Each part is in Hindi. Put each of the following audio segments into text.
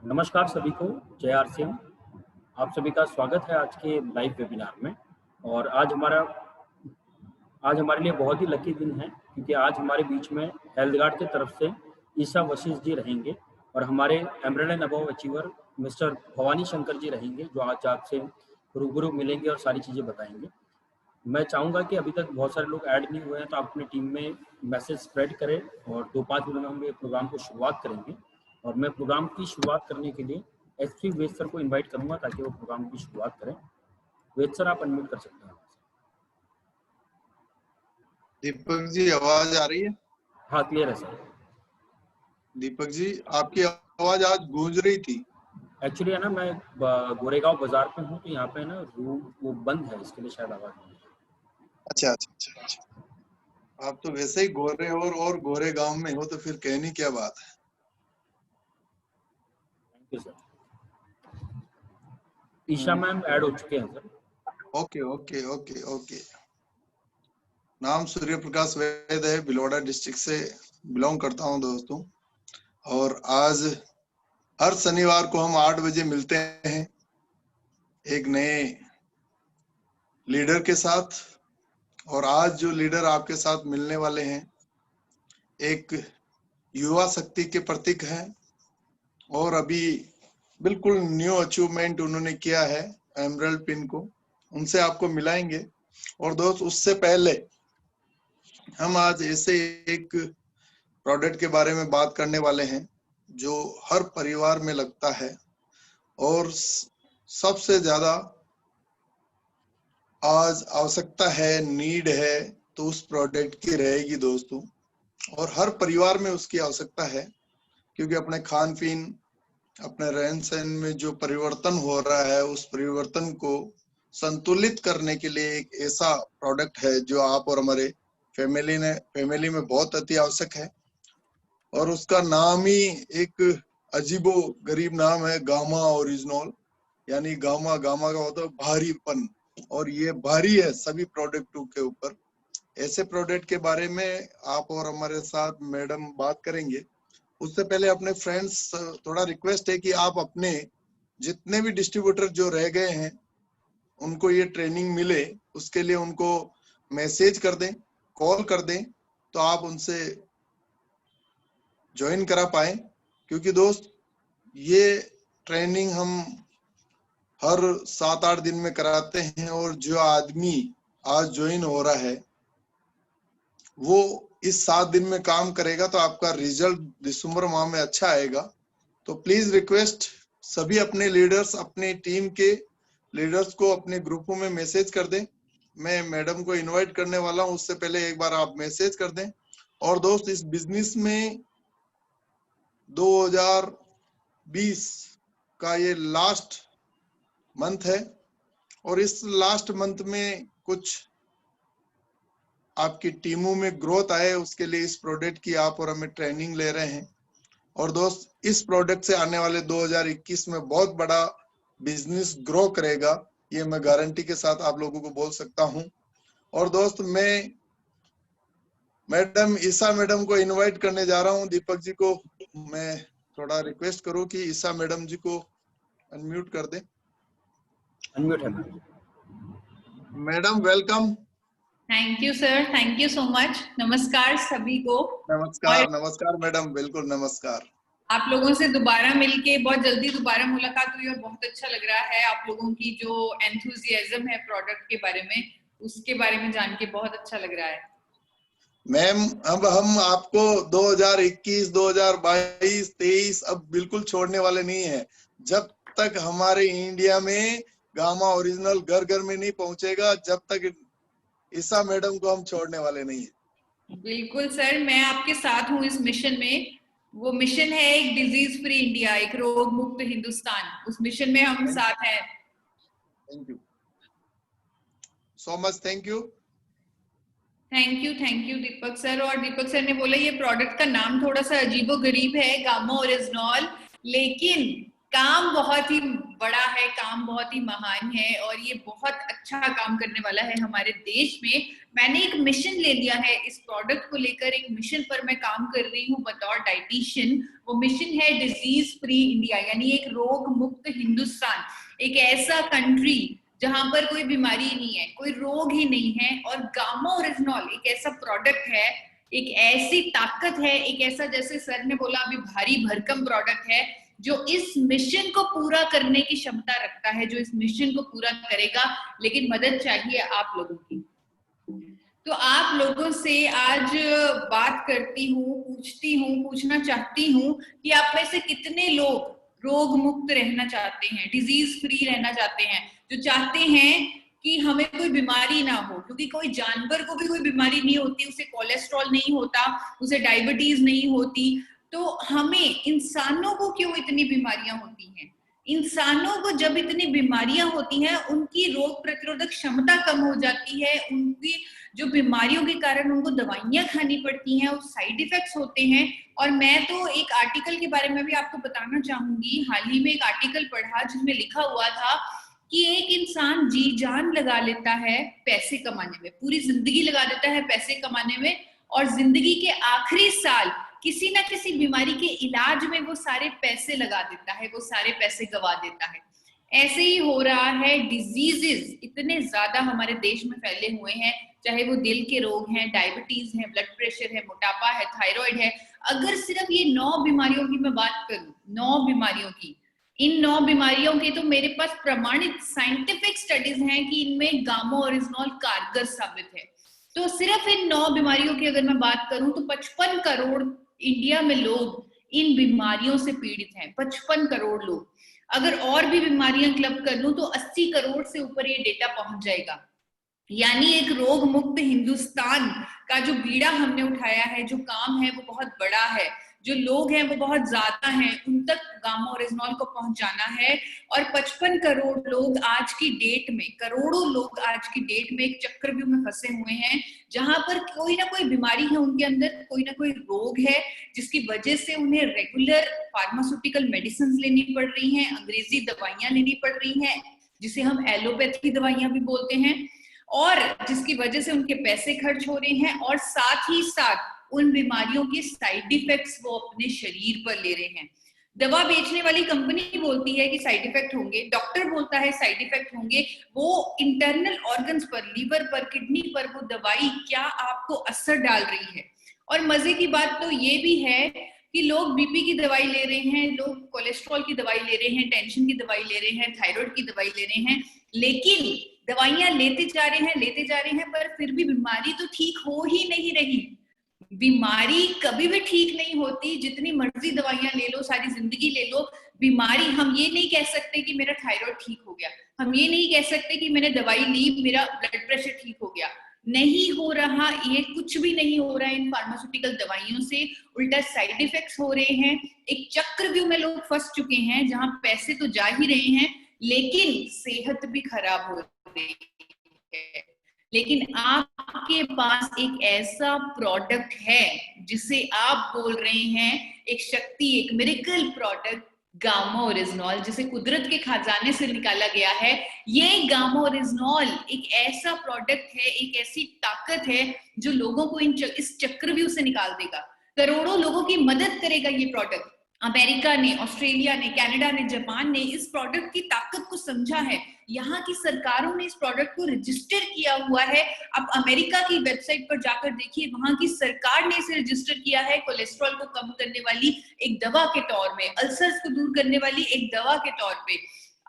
नमस्कार सभी को, जय आरसीएम। आप सभी का स्वागत है आज के लाइव वेबिनार में। और आज हमारे लिए बहुत ही लकी दिन है, क्योंकि आज हमारे बीच में हेल्थ गार्ड की तरफ से ईशा वशिष्ठ जी रहेंगे और हमारे emerald and above achiever mister Bhavani Shankar ji रहेंगे, जो आज आपसे रूबरू मिलेंगे और सारी चीज़ें बताएंगे। मैं चाहूँगा कि अभी तक बहुत सारे लोग ऐड नहीं हुए हैं, तो आप अपनी टीम में मैसेज स्प्रेड करें और 2-5 मिनट में हम ये प्रोग्राम को शुरुआत करेंगे। और मैं प्रोग्राम की शुरुआत करने के लिए एसपी वेद सर को इनवाइट करूंगा ताकि वो प्रोग्राम की शुरुआत करें। वेद सर, आप अनम्यूट कर सकते हैं। दीपक जी, आवाज आ रही है? हाँ, क्लियर है सर। दीपक जी, आपकी आवाज आज गूंज रही थी। एक्चुअली है ना, मैं गोरेगांव बाजार पे हूँ, तो यहाँ पे ना रूम वो बंद है, इसके लिए शायद आवाज नहीं है। अच्छा। आप तो वैसे ही गोरे और गोरे गांव में हो, तो फिर कहनी क्या बात है। Thank you sir. Isha ma'am add हो चुके हैं सर। ओके। नाम सूर्य प्रकाश वैद है, भिलवाड़ा डिस्ट्रिक्ट से बिलोंग करता हूं दोस्तों। और आज हर शनिवार को हम 8 बजे मिलते हैं एक नए लीडर के साथ। और आज जो लीडर आपके साथ मिलने वाले हैं, एक युवा शक्ति के प्रतीक हैं और अभी बिल्कुल न्यू अचीवमेंट उन्होंने किया है एमरल्ड पिन को, उनसे आपको मिलाएंगे। और दोस्त, उससे पहले हम आज ऐसे एक प्रोडक्ट के बारे में बात करने वाले हैं जो हर परिवार में लगता है और सबसे ज्यादा आज आवश्यकता है, नीड है, तो उस प्रोडक्ट की रहेगी दोस्तों। और हर परिवार में उसकी आवश्यकता है, क्योंकि अपने खान पीन, अपने रहन सहन में जो परिवर्तन हो रहा है, उस परिवर्तन को संतुलित करने के लिए एक ऐसा प्रोडक्ट है जो आप और हमारे फैमिली में बहुत अति आवश्यक है। और उसका नाम ही एक अजीबो गरीब नाम है, गामा ओरिजिनल। यानी गामा का मतलब भारीपन, और ये भारी है सभी प्रोडक्टों के ऊपर। ऐसे प्रोडक्ट के बारे में आप और हमारे साथ मैडम बात करेंगे। उससे पहले अपने फ्रेंड्स, थोड़ा रिक्वेस्ट है कि आप अपने जितने भी डिस्ट्रीब्यूटर जो रह गए हैं उनको ये ट्रेनिंग मिले, उसके लिए उनको मैसेज कर दें, कॉल कर दें, तो आप उनसे ज्वाइन करा पाए। क्योंकि दोस्त ये ट्रेनिंग हम हर 7-8 दिन में कराते हैं, और जो आदमी आज ज्वाइन हो रहा है वो इस 7 दिन में काम करेगा तो आपका रिजल्ट दिसंबर माह में अच्छा आएगा। तो प्लीज रिक्वेस्ट, सभी अपने लीडर्स, अपने टीम के लीडर्स को अपने ग्रुपों में मैसेज कर दें। मैं मैडम को इनवाइट करने वाला हूं, उससे पहले एक बार आप मैसेज कर दें। और दोस्त, इस बिजनेस में 2020 का ये लास्ट मंथ है, और इस लास्ट मंथ में कुछ आपकी टीमों में ग्रोथ आए, उसके लिए इस प्रोडक्ट की आप और हमें ट्रेनिंग ले रहे हैं। और दोस्त, इस प्रोडक्ट से आने वाले 2021 में बहुत बड़ा बिजनेस ग्रो करेगा, ये मैं गारंटी के साथ आप लोगों को बोल सकता हूं। और दोस्त, मैं मैडम ईसा मैडम को इनवाइट करने जा रहा हूं। दीपक जी को मैं थोड़ा रिक्वेस्ट करूं कि ईसा मैडम जी को अनम्यूट कर दें। अनम्यूट है madam, welcome. Thank you sir, thank you so much. नमस्कार सभी को। नमस्कार। नमस्कार मैडम, बिल्कुल नमस्कार। आप लोगों से दोबारा मिलके बहुत जल्दी दोबारा मुलाकात हुई और बहुत अच्छा लग रहा है। आप लोगों की जो एंथुजियाज्म है प्रोडक्ट के बारे में, उसके बारे में जान के बहुत अच्छा लग रहा है। मैम, अब हम आपको 2021, 2022, 23 अब बिल्कुल छोड़ने वाले नहीं है। जब तक हमारे इंडिया में गामा ओरिजिनल घर घर में नहीं पहुंचेगा, जब तक ईसा मैडम को हम छोड़ने वाले नहीं है। बिल्कुल सर, मैं आपके साथ हूँ इस मिशन में। वो मिशन है एक डिजीज फ्री इंडिया, एक रोग मुक्त हिंदुस्तान। उस मिशन में हम साथ हैं। Thank you so much. Thank you Deepak sir. और दीपक सर ने बोला ये प्रोडक्ट का नाम थोड़ा सा अजीबोगरीब है, गामा ओरिजिनॉल, लेकिन काम बहुत ही बड़ा है, काम बहुत ही महान है और ये बहुत अच्छा काम करने वाला है हमारे देश में। मैंने एक मिशन ले लिया है इस प्रोडक्ट को लेकर, एक मिशन पर मैं काम कर रही हूँ बतौर डाइटिशियन। वो मिशन है डिजीज फ्री इंडिया, यानी एक रोग मुक्त हिंदुस्तान, एक ऐसा कंट्री जहां पर कोई बीमारी नहीं है, कोई रोग ही नहीं है। और गामा ओरिजिनॉल एक ऐसा प्रोडक्ट है, एक ऐसी ताकत है, एक ऐसा, जैसे सर ने बोला अभी, भारी भरकम प्रोडक्ट है जो इस मिशन को पूरा करने की क्षमता रखता है, जो इस मिशन को पूरा करेगा। लेकिन मदद चाहिए आप लोगों की। तो आप लोगों से आज बात करती हूँ, पूछना चाहती हूँ कि आप में से कितने लोग रोग मुक्त रहना चाहते हैं, डिजीज फ्री रहना चाहते हैं, जो चाहते हैं कि हमें कोई बीमारी ना हो। क्योंकि कोई जानवर को भी कोई बीमारी नहीं होती, उसे कोलेस्ट्रॉल नहीं होता, उसे डायबिटीज नहीं होती, तो हमें इंसानों को क्यों इतनी बीमारियां होती हैं? इंसानों को जब इतनी बीमारियां होती हैं, उनकी रोग प्रतिरोधक क्षमता कम हो जाती है, उनकी जो बीमारियों के कारण उनको दवाइयां खानी पड़ती हैं, उस साइड इफेक्ट्स होते हैं। और मैं तो एक आर्टिकल के बारे में भी आपको बताना चाहूंगी। हाल ही में एक आर्टिकल पढ़ा जिसमें लिखा हुआ था कि एक इंसान जी जान लगा लेता है पैसे कमाने में, पूरी जिंदगी लगा देता है पैसे कमाने में, और जिंदगी के आखिरी साल किसी ना किसी बीमारी के इलाज में वो सारे पैसे लगा देता है, वो सारे पैसे गवा देता है। ऐसे ही हो रहा है। डिजीजेस इतने ज्यादा हमारे देश में फैले हुए हैं, चाहे वो दिल के रोग हैं, डायबिटीज है, ब्लड प्रेशर है, मोटापा है, थायराइड है। अगर सिर्फ ये 9 बीमारियों की मैं बात करूं, 9 बीमारियों की, इन 9 बीमारियों के तो मेरे पास प्रमाणित साइंटिफिक स्टडीज हैं कि इनमें गामा ओरिजिनॉल कारगर साबित है। तो सिर्फ इन 9 बीमारियों की अगर मैं बात करूं तो 55 करोड़ इंडिया में लोग इन बीमारियों से पीड़ित हैं। 55 करोड़ लोग। अगर और भी बीमारियां क्लब कर लूं तो 80 करोड़ से ऊपर ये डेटा पहुंच जाएगा। यानी एक रोग मुक्त हिंदुस्तान का जो बीड़ा हमने उठाया है, जो काम है, वो बहुत बड़ा है। जो लोग हैं वो बहुत ज्यादा हैं, उन तक गामा ओरिजिनॉल को पहुंचाना है। और 55 करोड़ लोग आज की डेट में, करोड़ों लोग आज की डेट में एक चक्रव्यूह में फंसे हुए हैं, जहां पर कोई ना कोई बीमारी है उनके अंदर, कोई ना कोई रोग है, जिसकी वजह से उन्हें रेगुलर फार्मास्यूटिकल मेडिसिन लेनी पड़ रही हैं, अंग्रेजी दवाइयां लेनी पड़ रही हैं, जिसे हम एलोपैथी दवाइयां भी बोलते हैं, और जिसकी वजह से उनके पैसे खर्च हो रहे हैं और साथ ही साथ उन बीमारियों के साइड इफेक्ट्स वो अपने शरीर पर ले रहे हैं। दवा बेचने वाली कंपनी बोलती है कि साइड इफेक्ट होंगे, डॉक्टर बोलता है साइड इफेक्ट होंगे, वो इंटरनल ऑर्गन्स पर, लीवर पर, किडनी पर वो दवाई क्या आपको असर डाल रही है। और मजे की बात तो ये भी है कि लोग बीपी की दवाई ले रहे हैं, लोग कोलेस्ट्रॉल की दवाई ले रहे हैं, टेंशन की दवाई ले रहे हैं, थायराइड की दवाई ले रहे हैं, लेकिन दवाइयां लेते जा रहे हैं, पर फिर भी बीमारी तो ठीक हो ही नहीं रही। बीमारी कभी भी ठीक नहीं होती, जितनी मर्जी दवाइयां ले लो, सारी जिंदगी ले लो, बीमारी, हम ये नहीं कह सकते कि मेरा थायराइड ठीक हो गया, हम ये नहीं कह सकते कि मैंने दवाई ली मेरा ब्लड प्रेशर ठीक हो गया, नहीं हो रहा, ये कुछ भी नहीं हो रहा है इन फार्मास्यूटिकल दवाइयों से, उल्टा साइड इफेक्ट्स हो रहे हैं। एक चक्रव्यूह में लोग फंस चुके हैं जहां पैसे तो जा ही रहे हैं लेकिन सेहत भी खराब हो रही है। लेकिन आपके पास एक ऐसा प्रोडक्ट है जिसे आप बोल रहे हैं एक शक्ति, एक मिरेकल प्रोडक्ट, गामा ओरिजिनॉल, जिसे कुदरत के खजाने से निकाला गया है। ये गामा ओरिजिनॉल एक ऐसा प्रोडक्ट है, एक ऐसी ताकत है जो लोगों को इस चक्रव्यूह से निकाल देगा, करोड़ों लोगों की मदद करेगा ये प्रोडक्ट। अमेरिका ने, ऑस्ट्रेलिया ने, कनाडा ने, जापान ने इस प्रोडक्ट की ताकत को समझा है। यहाँ की सरकारों ने इस प्रोडक्ट को रजिस्टर किया हुआ है। आप अमेरिका की वेबसाइट पर जाकर देखिए, वहां की सरकार ने इसे रजिस्टर किया है कोलेस्ट्रॉल को कम करने वाली एक दवा के तौर में, अल्सर्स को दूर करने वाली एक दवा के तौर पे।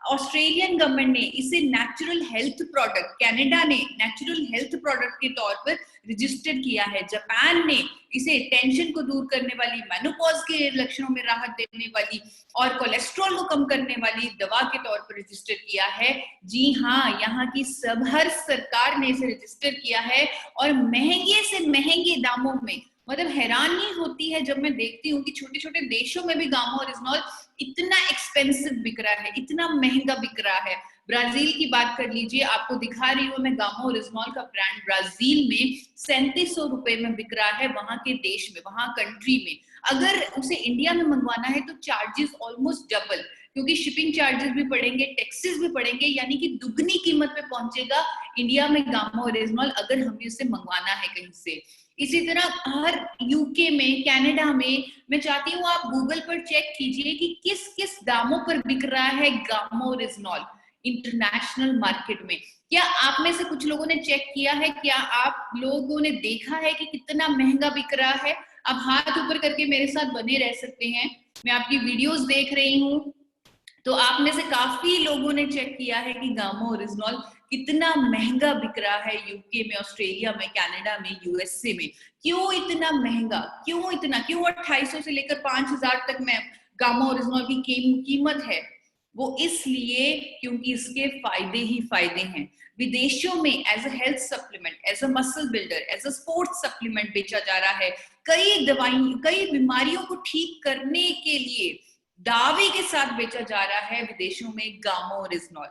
ऑस्ट्रेलियन गवर्नमेंट ने इसे नेचुरल हेल्थ प्रोडक्ट, कनाडा ने नेचुरल हेल्थ प्रोडक्ट के तौर पर रजिस्टर किया है, जापान ने इसे टेंशन को दूर करने वाली, मेनोपॉज के लक्षणों में राहत देने वाली और कोलेस्ट्रॉल को कम करने वाली दवा के तौर पर रजिस्टर किया है। जी हाँ, यहाँ की हर सरकार ने इसे रजिस्टर किया है और महंगे से महंगे दामों में, मतलब हैरानी होती है जब मैं देखती हूँ कि छोटे छोटे देशों में भी गामा ओरिजिनॉल इतना एक्सपेंसिव बिक रहा है, इतना महंगा बिक रहा है। ब्राजील की बात कर लीजिए, आपको दिखा रही हूँ मैं गामा ओरिजिनॉल का ब्रांड, ब्राजील में 3700 रुपए में बिक रहा है, वहां के देश में, वहां कंट्री में। अगर उसे इंडिया में मंगवाना है तो चार्जेस ऑलमोस्ट डबल, क्योंकि शिपिंग चार्जेस भी पड़ेंगे, टैक्सेस भी पड़ेंगे, यानी कि दुगनी कीमत में पहुंचेगा इंडिया में गामा ओरिजिनॉल अगर हमें उसे मंगवाना है कहीं से। इसी तरह हर यूके में, कनाडा में, मैं चाहती हूँ आप गूगल पर चेक कीजिए कि किस किस दामों पर बिक रहा है गामा ओरिजिनॉल इंटरनेशनल मार्केट में। क्या आप में से कुछ लोगों ने चेक किया है? क्या आप लोगों ने देखा है कि कितना महंगा बिक रहा है? आप हाथ ऊपर करके मेरे साथ बने रह सकते हैं, मैं आपकी वीडियोस देख रही हूँ, तो आप में से काफी लोगों ने चेक किया है कि गामा ओरिजिनॉल कितना महंगा बिक रहा है यूके में, ऑस्ट्रेलिया में, कनाडा में, यूएसए में। क्यों इतना महंगा, क्यों 2800 से लेकर 5000 तक में गामा ओरिजिनॉल की कीमत है? वो इसलिए क्योंकि इसके फायदे ही फायदे हैं। विदेशों में as a health supplement, as a muscle builder, as a sports supplement बेचा जा रहा है। कई बीमारियों को ठीक करने के लिए दावे के साथ बेचा जा रहा है विदेशों में गामा ओरिजिनॉल।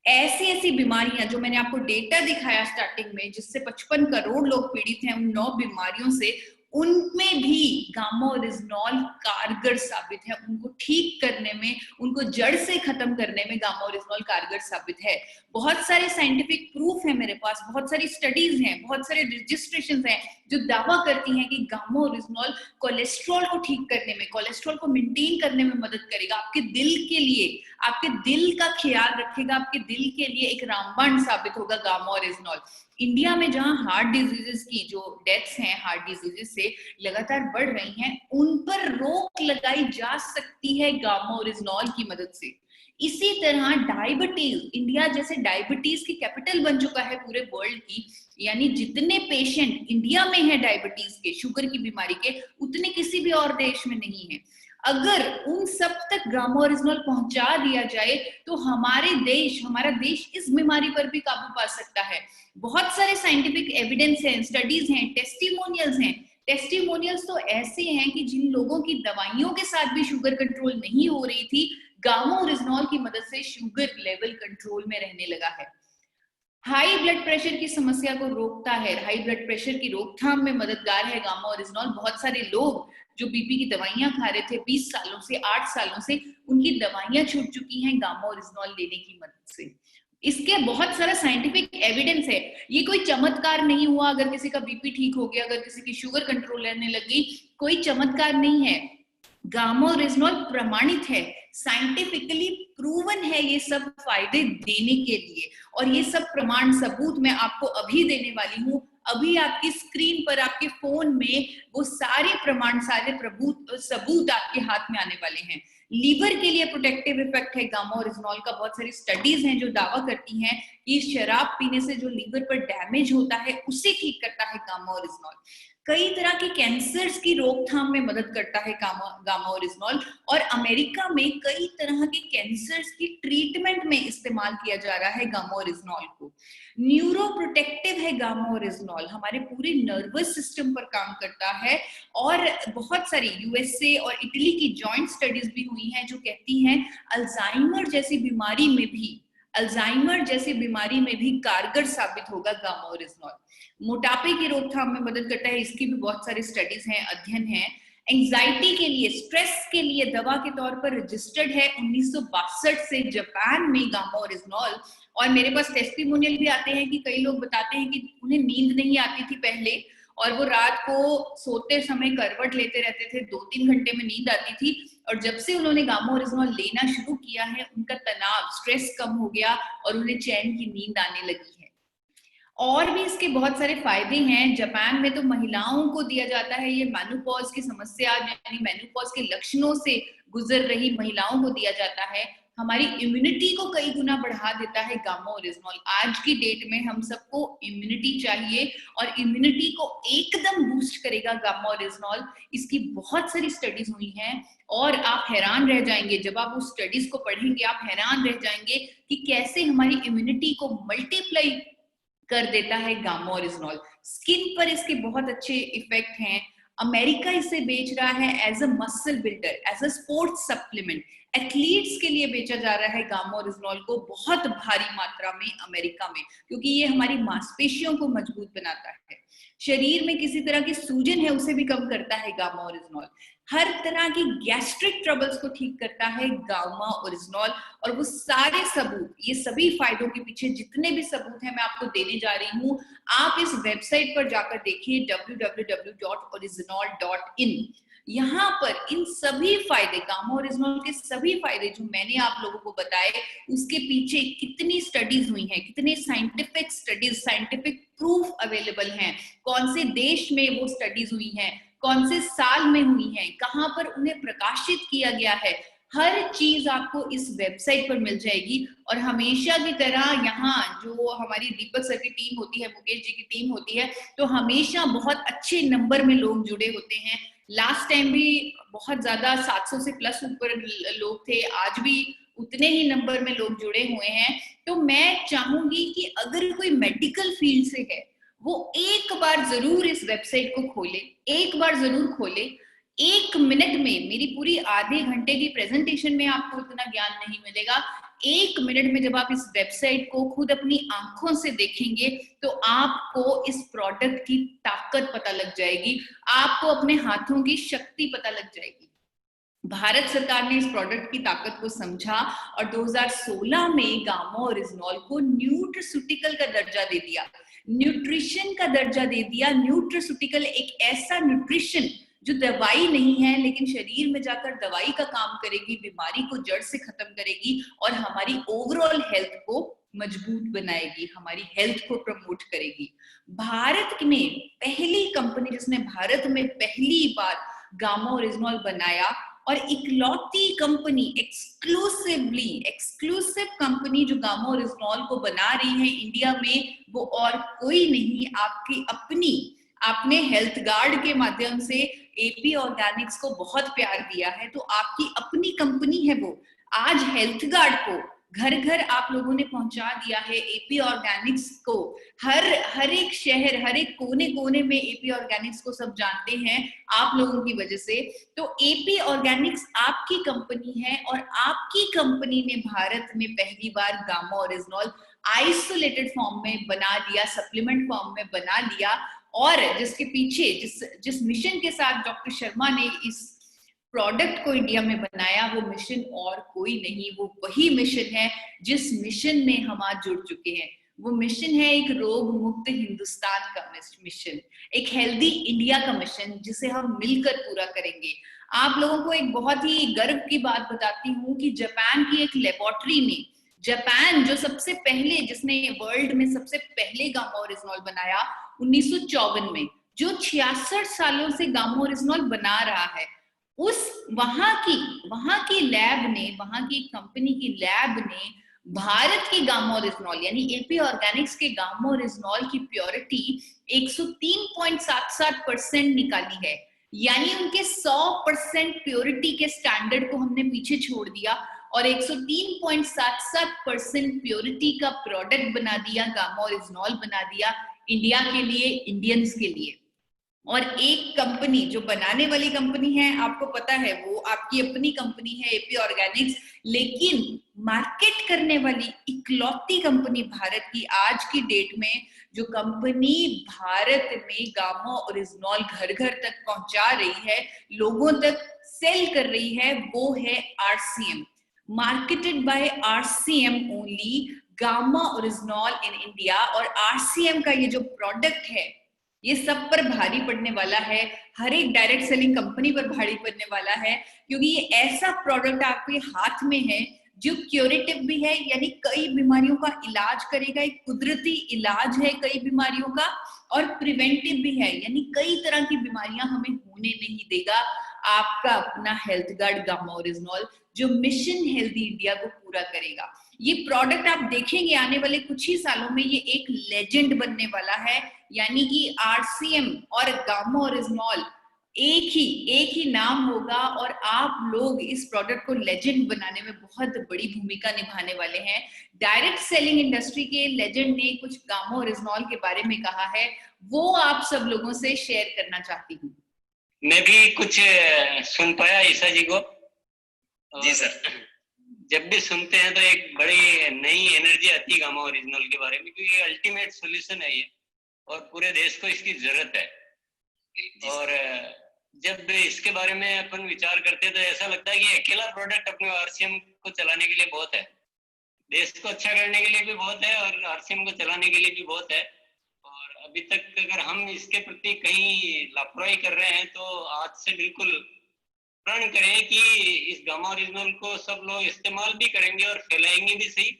ऐसी बीमारियां जो मैंने आपको डेटा दिखाया स्टार्टिंग में, जिससे 55 करोड़ लोग पीड़ित हैं उन 9 बीमारियों से, उनमें भी गामा ओरिजिनॉल कारगर साबित है। उनको ठीक करने में, उनको जड़ से खत्म करने में गामा ओरिजिनॉल कारगर साबित है। बहुत सारे साइंटिफिक प्रूफ है मेरे पास, बहुत सारी स्टडीज हैं, बहुत सारे रजिस्ट्रेशन हैं जो दावा करती हैं कि गामा ओरिजिनॉल कोलेस्ट्रॉल को ठीक करने में, कोलेस्ट्रॉल को मेंटेन करने में मदद करेगा। आपके दिल के लिए, आपके दिल का ख्याल रखेगा, आपके दिल के लिए एक रामबाण साबित होगा गामा ओरिजिनॉल। इंडिया में जहां हार्ट डिजीजेस की जो डेथ्स हैं हार्ट डिजीजेस से लगातार बढ़ रही हैं, उन पर रोक लगाई जा सकती है गामा ओरिजिनॉल की मदद से। इसी तरह डायबिटीज, इंडिया जैसे डायबिटीज की कैपिटल बन चुका है पूरे वर्ल्ड की, यानी जितने पेशेंट इंडिया में है डायबिटीज के, शुगर की बीमारी के, उतने किसी भी और देश में नहीं है। अगर उन सब तक गामा ओरिजिनॉल पहुंचा दिया जाए तो हमारा देश इस बीमारी पर भी काबू पा सकता है। बहुत सारे साइंटिफिक एविडेंस हैं, स्टडीज हैं, टेस्टिमोनियल्स हैं। टेस्टिमोनियल्स तो ऐसे हैं कि जिन लोगों की दवाइयों के साथ भी शुगर कंट्रोल नहीं हो रही थी, गामा ओरिजिनॉल की मदद से शुगर लेवल कंट्रोल में रहने लगा है। हाई ब्लड प्रेशर की समस्या को रोकता है, हाई ब्लड प्रेशर की रोकथाम में मददगार है गामा ओरिजिनॉल। बहुत सारे लोग जो बीपी की दवाइयां खा रहे थे 20 सालों से, 8 सालों से, उनकी दवाइयां छूट चुकी हैं गामा ओरिजिनॉल लेने की मदद से। इसके बहुत सारा साइंटिफिक एविडेंस है, ये कोई चमत्कार नहीं हुआ। अगर किसी का बीपी ठीक हो गया, अगर किसी की शुगर कंट्रोल रहने लगी, कोई चमत्कार नहीं है। गामा ओरिजिनॉल प्रमाणित है, साइंटिफिकली प्रूवन है ये सब फायदे देने के लिए, और ये सब प्रमाण सबूत मैं आपको अभी देने वाली हूँ। अभी आपकी स्क्रीन पर, आपके फोन में वो सारे प्रमाण, सारे सबूत आपके हाथ में आने वाले हैं। लीवर के लिए प्रोटेक्टिव इफेक्ट है गामा ओरिजिनॉल का। बहुत सारी स्टडीज हैं जो दावा करती हैं कि शराब पीने से जो लीवर पर डैमेज होता है उसे ठीक करता है गामा ओरिजिनॉल। कई तरह के कैंसर्स की रोकथाम में मदद करता है गामा ओरिजिनॉल, और अमेरिका में कई तरह के कैंसर्स की ट्रीटमेंट में इस्तेमाल किया जा रहा है गामा ओरिजिनॉल को। न्यूरो प्रोटेक्टिव है गामा ओरिजिनॉल, हमारे पूरे नर्वस सिस्टम पर काम करता है। और बहुत सारी यूएसए और इटली की जॉइंट स्टडीज भी हुई हैं जो कहती हैं अल्जाइमर जैसी बीमारी में भी कारगर साबित होगा गामा ओरिजिनॉल। मोटापे की रोकथाम में मदद करता है, इसकी भी बहुत सारी स्टडीज हैं, अध्ययन हैं। एंजाइटी के लिए, स्ट्रेस के लिए दवा के तौर पर रजिस्टर्ड है 1962 से जापान में गामा ओरिजिनॉल। और मेरे पास टेस्टिमोनियल भी आते हैं कि कई लोग बताते हैं कि उन्हें नींद नहीं आती थी पहले, और वो रात को सोते समय करवट लेते रहते थे, 2-3 घंटे में नींद आती थी, और जब से उन्होंने गामा ओरिजिनॉल लेना शुरू किया है उनका तनाव, स्ट्रेस कम हो गया और उन्हें चैन की नींद आने लगी है। और भी इसके बहुत सारे फायदे हैं। जापान में तो महिलाओं को दिया जाता है, ये मेनोपॉज की समस्या यानी मेनोपॉज के लक्षणों से गुजर रही महिलाओं को दिया जाता है। हमारी इम्यूनिटी को कई गुना बढ़ा देता है गामा ओरिजिनॉल। आज की डेट में हम सबको इम्यूनिटी चाहिए, और इम्यूनिटी को एकदम बूस्ट करेगा गामा ओरिजिनॉल। इसकी बहुत सारी स्टडीज हुई हैं और आप हैरान रह जाएंगे जब आप उस स्टडीज को पढ़ेंगे, आप हैरान रह जाएंगे कि कैसे हमारी इम्यूनिटी को मल्टीप्लाई कर देता है गामा ओरिजिनॉल। स्किन पर इसके बहुत अच्छे इफेक्ट हैं। अमेरिका इसे बेच रहा है as a muscle builder, as a sports supplement. Athletes के लिए बेचा जा रहा है गामा ओरिजिनॉल को बहुत भारी मात्रा में अमेरिका में, क्योंकि ये हमारी मांसपेशियों को मजबूत बनाता है। शरीर में किसी तरह की सूजन है उसे भी कम करता है गामा ओरिजिनॉल। हर तरह की गैस्ट्रिक ट्रबल्स को ठीक करता है गामा ओरिजिनॉल। और वो सारे सबूत, ये सभी फायदों के पीछे जितने भी सबूत हैं मैं आपको देने जा रही हूँ। आप इस वेबसाइट पर जाकर देखिए www.originol.in। यहाँ पर इन सभी फायदे, गामा ओरिजिनॉल के सभी फायदे जो मैंने आप लोगों को बताए, उसके पीछे कितनी स्टडीज हुई हैं, कितने scientific studies, scientific proof available हैं, कौन से देश में वो स्टडीज हुई हैं, कौन से साल में हुई हैं, कहाँ पर उन्हें प्रकाशित किया गया है, हर चीज आपको इस वेबसाइट पर मिल जाएगी। और हमेशा की तरह यहाँ जो हमारी दीपक सर की टीम होती है, मुकेश जी की टीम होती है, तो हमेशा बहुत अच्छे नंबर में लोग जुड़े होते हैं। लास्ट टाइम भी बहुत ज्यादा 700 से प्लस ऊपर लोग थे, आज भी उतने ही नंबर में लोग जुड़े हुए हैं। तो मैं चाहूंगी कि अगर कोई मेडिकल फील्ड से है वो एक बार जरूर इस वेबसाइट को खोले, एक बार जरूर खोले। 1 मिनट में, मेरी पूरी आधे घंटे की प्रेजेंटेशन में आपको इतना ज्ञान नहीं मिलेगा। 1 मिनट में जब आप इस वेबसाइट को खुद अपनी आंखों से देखेंगे तो आपको इस प्रोडक्ट की ताकत पता लग जाएगी, आपको अपने हाथों की शक्ति पता लग जाएगी। भारत सरकार ने इस प्रोडक्ट की ताकत को समझा और 2016 में गामा ओरिजिनॉल को न्यूट्रास्यूटिकल का दर्जा दे दिया, न्यूट्रिशन का दर्जा दे दिया। न्यूट्रास्यूटिकल एक ऐसा न्यूट्रिशन जो दवाई नहीं है लेकिन शरीर में जाकर दवाई का काम करेगी, बीमारी को जड़ से खत्म करेगी और हमारी ओवरऑल हेल्थ को मजबूत बनाएगी, हमारी हेल्थ को प्रमोट करेगी। भारत में पहली कंपनी जिसने भारत में पहली बार गामा ओरिजिनॉल बनाया, और इकलौती कंपनी, एक्सक्लूसिव कंपनी जो गामा ओरिजिनॉल को बना रही है इंडिया में, वो और कोई नहीं, आपकी अपनी, आपने हेल्थ गार्ड के माध्यम से एपी ऑर्गेनिक्स को बहुत प्यार दिया है, तो आपकी अपनी कंपनी है वो। आज हेल्थ गार्ड को घर घर आप लोगों ने पहुंचा दिया है एपी ऑर्गेनिक्स को। हर एक शहर, हर एक कोने कोने में एपी ऑर्गेनिक्स को सब जानते हैं आप लोगों की वजह से। तो एपी ऑर्गेनिक्स आपकी कंपनी है और आपकी कंपनी ने भारत में पहली बार गामा ओरिजिनॉल आइसोलेटेड फॉर्म में बना दिया, सप्लीमेंट फॉर्म में बना लिया, और जिसके पीछे जिस मिशन के साथ डॉक्टर शर्मा ने इस प्रोडक्ट को इंडिया में बनाया, वो मिशन और कोई नहीं, वो वही मिशन है जिस मिशन में हम आज जुड़ चुके हैं। वो मिशन है एक रोग मुक्त हिंदुस्तान का मिशन, एक हेल्दी इंडिया का मिशन, जिसे हम मिलकर पूरा करेंगे। आप लोगों को एक बहुत ही गर्व की बात बताती हूँ कि जापान की एक लेबोरेटरी ने, जापान जो सबसे पहले, जिसने वर्ल्ड में सबसे पहले गामा ओरिजिनॉल बनाया 1954 में, जो 66 सालों से गामा ओरिजिनॉल बना रहा है, वहां की लैब ने, वहां की कंपनी की लैब ने भारत की गामा ओरिजिनॉल यानी एपी ऑर्गेनिक्स के गामा ओरिजिनॉल की प्योरिटी 103.77% निकाली है। यानी उनके 100% प्योरिटी के स्टैंडर्ड को हमने पीछे छोड़ दिया और 103.77% प्योरिटी का प्रोडक्ट बना दिया, गामा ओरिजिनॉल बना दिया इंडिया के लिए, इंडियंस के लिए। और एक कंपनी जो बनाने वाली कंपनी है, आपको पता है वो आपकी अपनी कंपनी है एपी ऑर्गेनिक्स, लेकिन मार्केट करने वाली इकलौती कंपनी भारत की आज की डेट में, जो कंपनी भारत में गामा ओरिजिनॉल घर घर तक पहुंचा रही है, लोगों तक सेल कर रही है, वो है RCM. Marketed bye RCM only, gamma oryzanol in India. और आरसीएम का ये जो प्रोडक्ट है, ये सब पर भारी पड़ने वाला है, हर एक डायरेक्ट सेलिंग कंपनी पर भारी पड़ने वाला है, क्योंकि ये ऐसा प्रोडक्ट आपके हाथ में है जो क्यूरेटिव भी है, यानी कई बीमारियों का इलाज करेगा, एक कुदरती इलाज है कई बीमारियों का, और प्रिवेंटिव भी है, यानी कई तरह की बीमारियां हमें होने नहीं देगा आपका अपना हेल्थ गार्ड गामा ओरिजिनॉल, जो मिशन हेल्दी इंडिया को पूरा करेगा। ये प्रोडक्ट आप देखेंगे आने वाले कुछ ही सालों में ये एक लेजेंड बनने वाला है, यानी कि आरसीएम और गामा ओरिजिनॉल एक ही नाम होगा, और आप लोग इस प्रोडक्ट को लेजेंड बनाने में बहुत बड़ी भूमिका निभाने वाले हैं। डायरेक्ट सेलिंग इंडस्ट्री के लेजेंड ने कुछ गामा ओरिजिनॉल के बारे में कहा है, वो आप सब लोगों से शेयर करना चाहती हूँ। मैं भी कुछ सुन पाया ईसा जी को। जी सर। जब भी सुनते हैं तो एक बड़ी नई एनर्जी आती है गामा ओरिजिनल के बारे में, क्योंकि ये अल्टीमेट सॉल्यूशन है ये, और पूरे देश को इसकी जरूरत है। और जब इसके बारे में अपन विचार करते हैं तो ऐसा लगता है कि अकेला प्रोडक्ट अपने आरसीएम को चलाने के लिए बहुत है, देश को अच्छा करने के लिए भी बहुत है, और आरसीएम को चलाने के लिए भी बहुत है। और अभी तक अगर हम इसके प्रति कहीं लापरवाही कर रहे हैं तो आज से बिल्कुल प्रण करें कि इस गामा ओरिजिनल को सब लोग इस्तेमाल भी करेंगे और फैलाएंगे भी। सही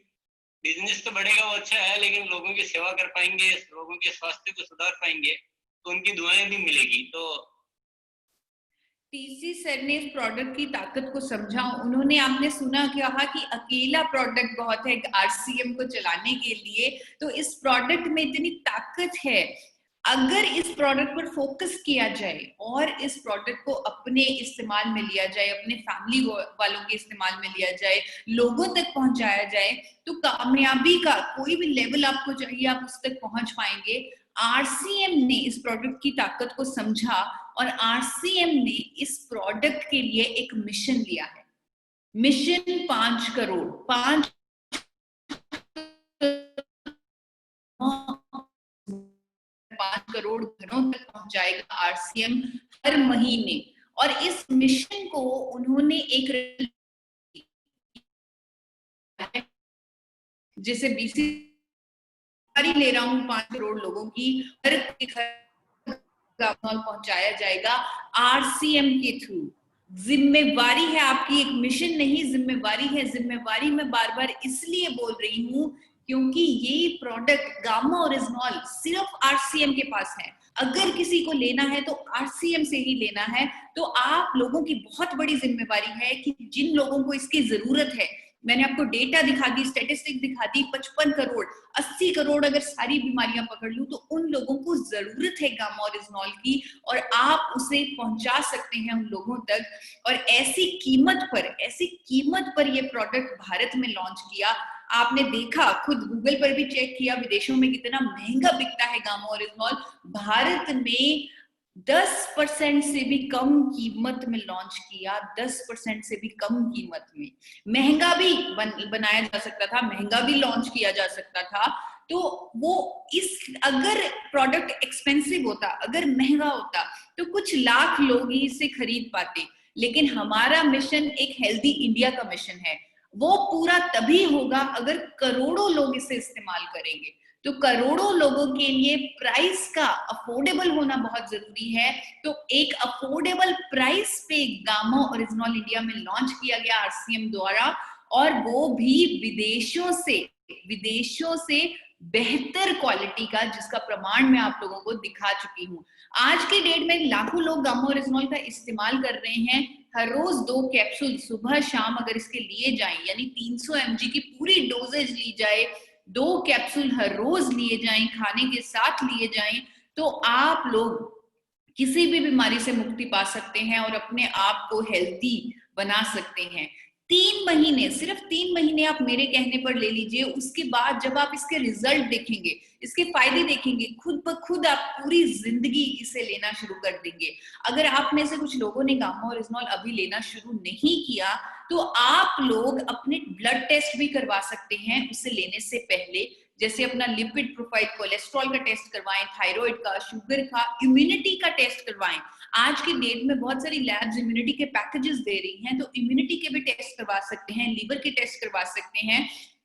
बिजनेस तो बढ़ेगा, वो अच्छा है, लेकिन लोगों की सेवा कर पाएंगे, लोगों के स्वास्थ्य को सुधार पाएंगे तो उनकी दुआएं भी मिलेगी। तो टीसी सर ने इस प्रोडक्ट की ताकत को समझा। उन्होंने, आपने सुना कहा कि अकेला प्रोडक्ट बहुत है आरसीएम को चलाने के लिए, तो इस प्रोडक्ट में इतनी ताकत है। अगर इस प्रोडक्ट पर फोकस किया जाए और इस प्रोडक्ट को अपने इस्तेमाल में लिया जाए, अपने फैमिली वालों के इस्तेमाल में लिया जाए, लोगों तक पहुंचाया जाए, तो कामयाबी का कोई भी लेवल आपको चाहिए आप उस तक पहुंच पाएंगे। आरसीएम ने इस प्रोडक्ट की ताकत को समझा और आरसीएम ने इस प्रोडक्ट के लिए एक मिशन लिया है। मिशन 5 करोड़ 5 करोड़ घरों तक पहुंचाएगा आरसीएम हर महीने। और इस मिशन को उन्होंने एक, जैसे बीसी ले रहा हूं 5 करोड़ लोगों की, हर घर पहुंचाया जाएगा आरसीएम के थ्रू। जिम्मेवारी है आपकी, एक मिशन नहीं, जिम्मेवारी है। जिम्मेवारी मैं बार बार इसलिए बोल रही हूँ क्योंकि ये प्रोडक्ट गामा ओरिजिनॉल सिर्फ आरसीएम के पास है। अगर किसी को लेना है तो आरसीएम से ही लेना है। तो आप लोगों की बहुत बड़ी जिम्मेवारी है कि जिन लोगों को इसकी जरूरत है, मैंने आपको डेटा दिखा दी, स्टैटिस्टिक दिखा दी, 55 करोड़ 80 करोड़ अगर सारी बीमारियां पकड़ लूं तो उन लोगों को जरूरत है गामा ओरिजिनॉल की, और आप उसे पहुंचा सकते हैं उन लोगों तक। और ऐसी कीमत पर ये प्रोडक्ट भारत में लॉन्च किया। आपने देखा, खुद गूगल पर भी चेक किया, विदेशों में कितना महंगा बिकता है गामा ओरिजिनॉल। भारत में 10% से भी कम कीमत में लॉन्च किया, 10% से भी कम कीमत में। महंगा भी बनाया जा सकता था, महंगा भी लॉन्च किया जा सकता था। तो वो अगर प्रोडक्ट एक्सपेंसिव होता, अगर महंगा होता, तो कुछ लाख लोग ही इसे खरीद पाते। लेकिन हमारा मिशन एक हेल्दी इंडिया का मिशन है। वो पूरा तभी होगा अगर करोड़ों लोग इसे इस्तेमाल करेंगे। तो करोड़ों लोगों के लिए प्राइस का अफोर्डेबल होना बहुत जरूरी है। तो एक अफोर्डेबल प्राइस पे गामा ओरिजिनॉल इंडिया में लॉन्च किया गया आरसीएम द्वारा, और वो भी विदेशों से बेहतर क्वालिटी का, जिसका प्रमाण मैं आप लोगों को दिखा चुकी हूँ। आज के डेट में लाखों लोग गामा ओरिजिनॉल का इस्तेमाल कर रहे हैं। हर रोज 2 कैप्सूल सुबह शाम अगर इसके लिए जाएं, यानी 300 mg की पूरी डोजेज ली जाए, 2 कैप्सूल हर रोज लिए जाएं, खाने के साथ लिए जाएं, तो आप लोग किसी भी बीमारी से मुक्ति पा सकते हैं और अपने आप को हेल्थी बना सकते हैं। 3 महीने, सिर्फ 3 महीने आप मेरे कहने पर ले लीजिए। उसके बाद जब आप इसके रिजल्ट देखेंगे, इसके फायदे देखेंगे, खुद ब खुद आप पूरी जिंदगी इसे लेना शुरू कर देंगे। अगर आप में से कुछ लोगों ने गामा ओरिजिनॉल अभी लेना शुरू नहीं किया, तो आप लोग अपने ब्लड टेस्ट भी करवा सकते हैं उसे लेने से पहले। जैसे अपना लिपिड प्रोफाइल, कोलेस्ट्रॉल का टेस्ट करवाएं, थायराइड का, शुगर का, इम्यूनिटी का टेस्ट करवाएं। आज के डेट में बहुत सारी लैब्स इम्यूनिटी के पैकेजेस दे रही हैं, तो इम्यूनिटी के भी टेस्ट करवा सकते हैं, लीवर के टेस्ट करवा सकते हैं।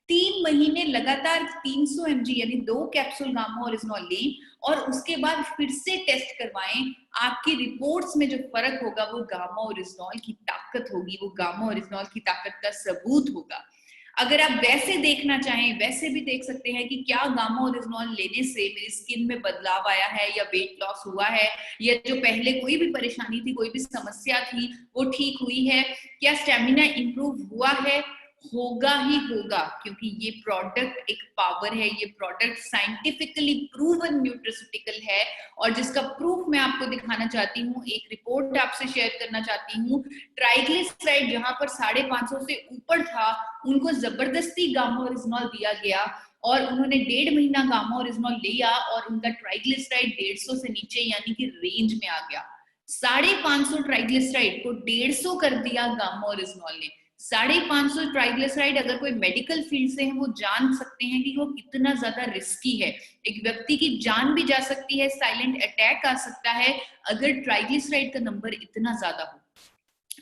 3 महीने लगातार 300 mg यानी 2 कैप्सूल गामा ओरिजिनॉल लें, और उसके बाद फिर से टेस्ट करवाएं। आपकी रिपोर्ट्स में जो फर्क होगा वो गामा ओरिजिनॉल की ताकत होगी, वो गामा ओरिजिनॉल की ताकत का सबूत होगा। अगर आप वैसे देखना चाहें, वैसे भी देख सकते हैं कि क्या गामा ओरिजिनॉल लेने से मेरी स्किन में बदलाव आया है, या वेट लॉस हुआ है, या जो पहले कोई भी परेशानी थी, कोई भी समस्या थी, वो ठीक हुई है, क्या स्टेमिना इंप्रूव हुआ है। होगा ही होगा, क्योंकि ये प्रोडक्ट एक पावर है, ये प्रोडक्ट साइंटिफिकली प्रूवन न्यूट्रास्यूटिकल है, और जिसका प्रूफ मैं आपको दिखाना चाहती हूँ। एक रिपोर्ट आपसे शेयर करना चाहती हूँ। ट्राइग्लिसराइड जहां पर 550 से ऊपर था, उनको जबरदस्ती गामा ओरिजिनॉल दिया गया, और उन्होंने 1.5 महीना गामा ओरिजिनॉल लिया, और उनका ट्राइग्लिसराइड 150 से नीचे यानी कि रेंज में आ गया। 550 ट्राइग्लिसराइड को 150 कर दिया गामा ओरिजिनॉल ने। 550 ट्राइग्लिसराइड, अगर कोई मेडिकल फील्ड से है वो जान सकते हैं कि वो कितना ज्यादा रिस्की है। एक व्यक्ति की जान भी जा सकती है, साइलेंट अटैक आ सकता है अगर ट्राइग्लिसराइड का नंबर इतना ज्यादा हो।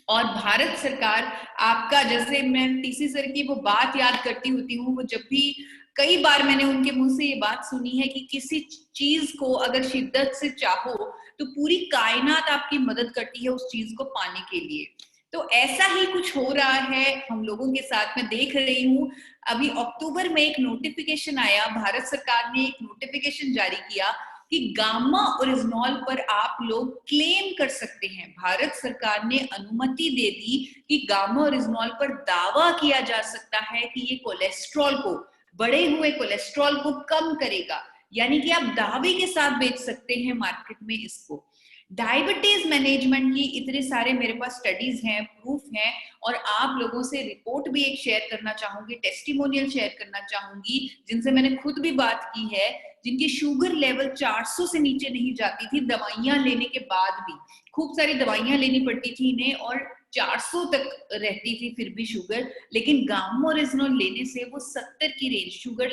और भारत सरकार आपका, जैसे मैं टीसी सर की वो बात याद करती होती हूँ, वो जब भी, कई बार मैंने उनके मुंह से ये बात सुनी है कि किसी चीज को अगर शिद्दत से चाहो तो पूरी कायनात आपकी मदद करती है उस चीज को पाने के लिए। तो ऐसा ही कुछ हो रहा है हम लोगों के साथ। मैं देख रही हूँ अभी अक्टूबर में एक नोटिफिकेशन आया, भारत सरकार ने एक नोटिफिकेशन जारी किया कि गामा ओरिजिनॉल पर आप लोग क्लेम कर सकते हैं। भारत सरकार ने अनुमति दे दी कि गामा ओरिजिनॉल पर दावा किया जा सकता है कि ये कोलेस्ट्रॉल को, बढ़े हुए कोलेस्ट्रॉल को कम करेगा, यानी कि आप दावे के साथ बेच सकते हैं मार्केट में इसको। डायबिटीज मैनेजमेंट की इतने सारे मेरे पास स्टडीज हैं, प्रूफ हैं, और आप लोगों से रिपोर्ट भी एक शेयर करना चाहूंगी, टेस्टिमोनियल शेयर करना चाहूंगी, जिनसे मैंने खुद भी बात की है, जिनकी शुगर लेवल 400 से नीचे नहीं जाती थी, दवाइयां लेने के बाद भी। खूब सारी दवाइयां लेनी पड़ती थी इन्हें, और 400 तक रहती थी फिर भी शुगर, लेकिन गामा ओरिजिनॉल लेने से वो 70 की रेंज, शुगर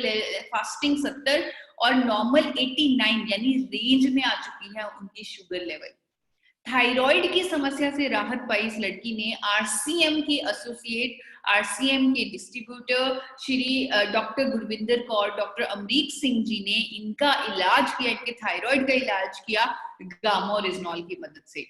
फास्टिंग 70 और नॉर्मल 89 यानी रेंज में आ चुकी है उनकी शुगर लेवल। थायराइड की समस्या से राहत पाई इस लड़की ने। आरसीएम की एसोसिएट, आरसीएम के distributor Shri doctor Gurvinder Kaur, doctor Amrik Singh ji ने इनका इलाज किया, इनके थायराइड का इलाज किया गामा ओरिजिनॉल की मदद से।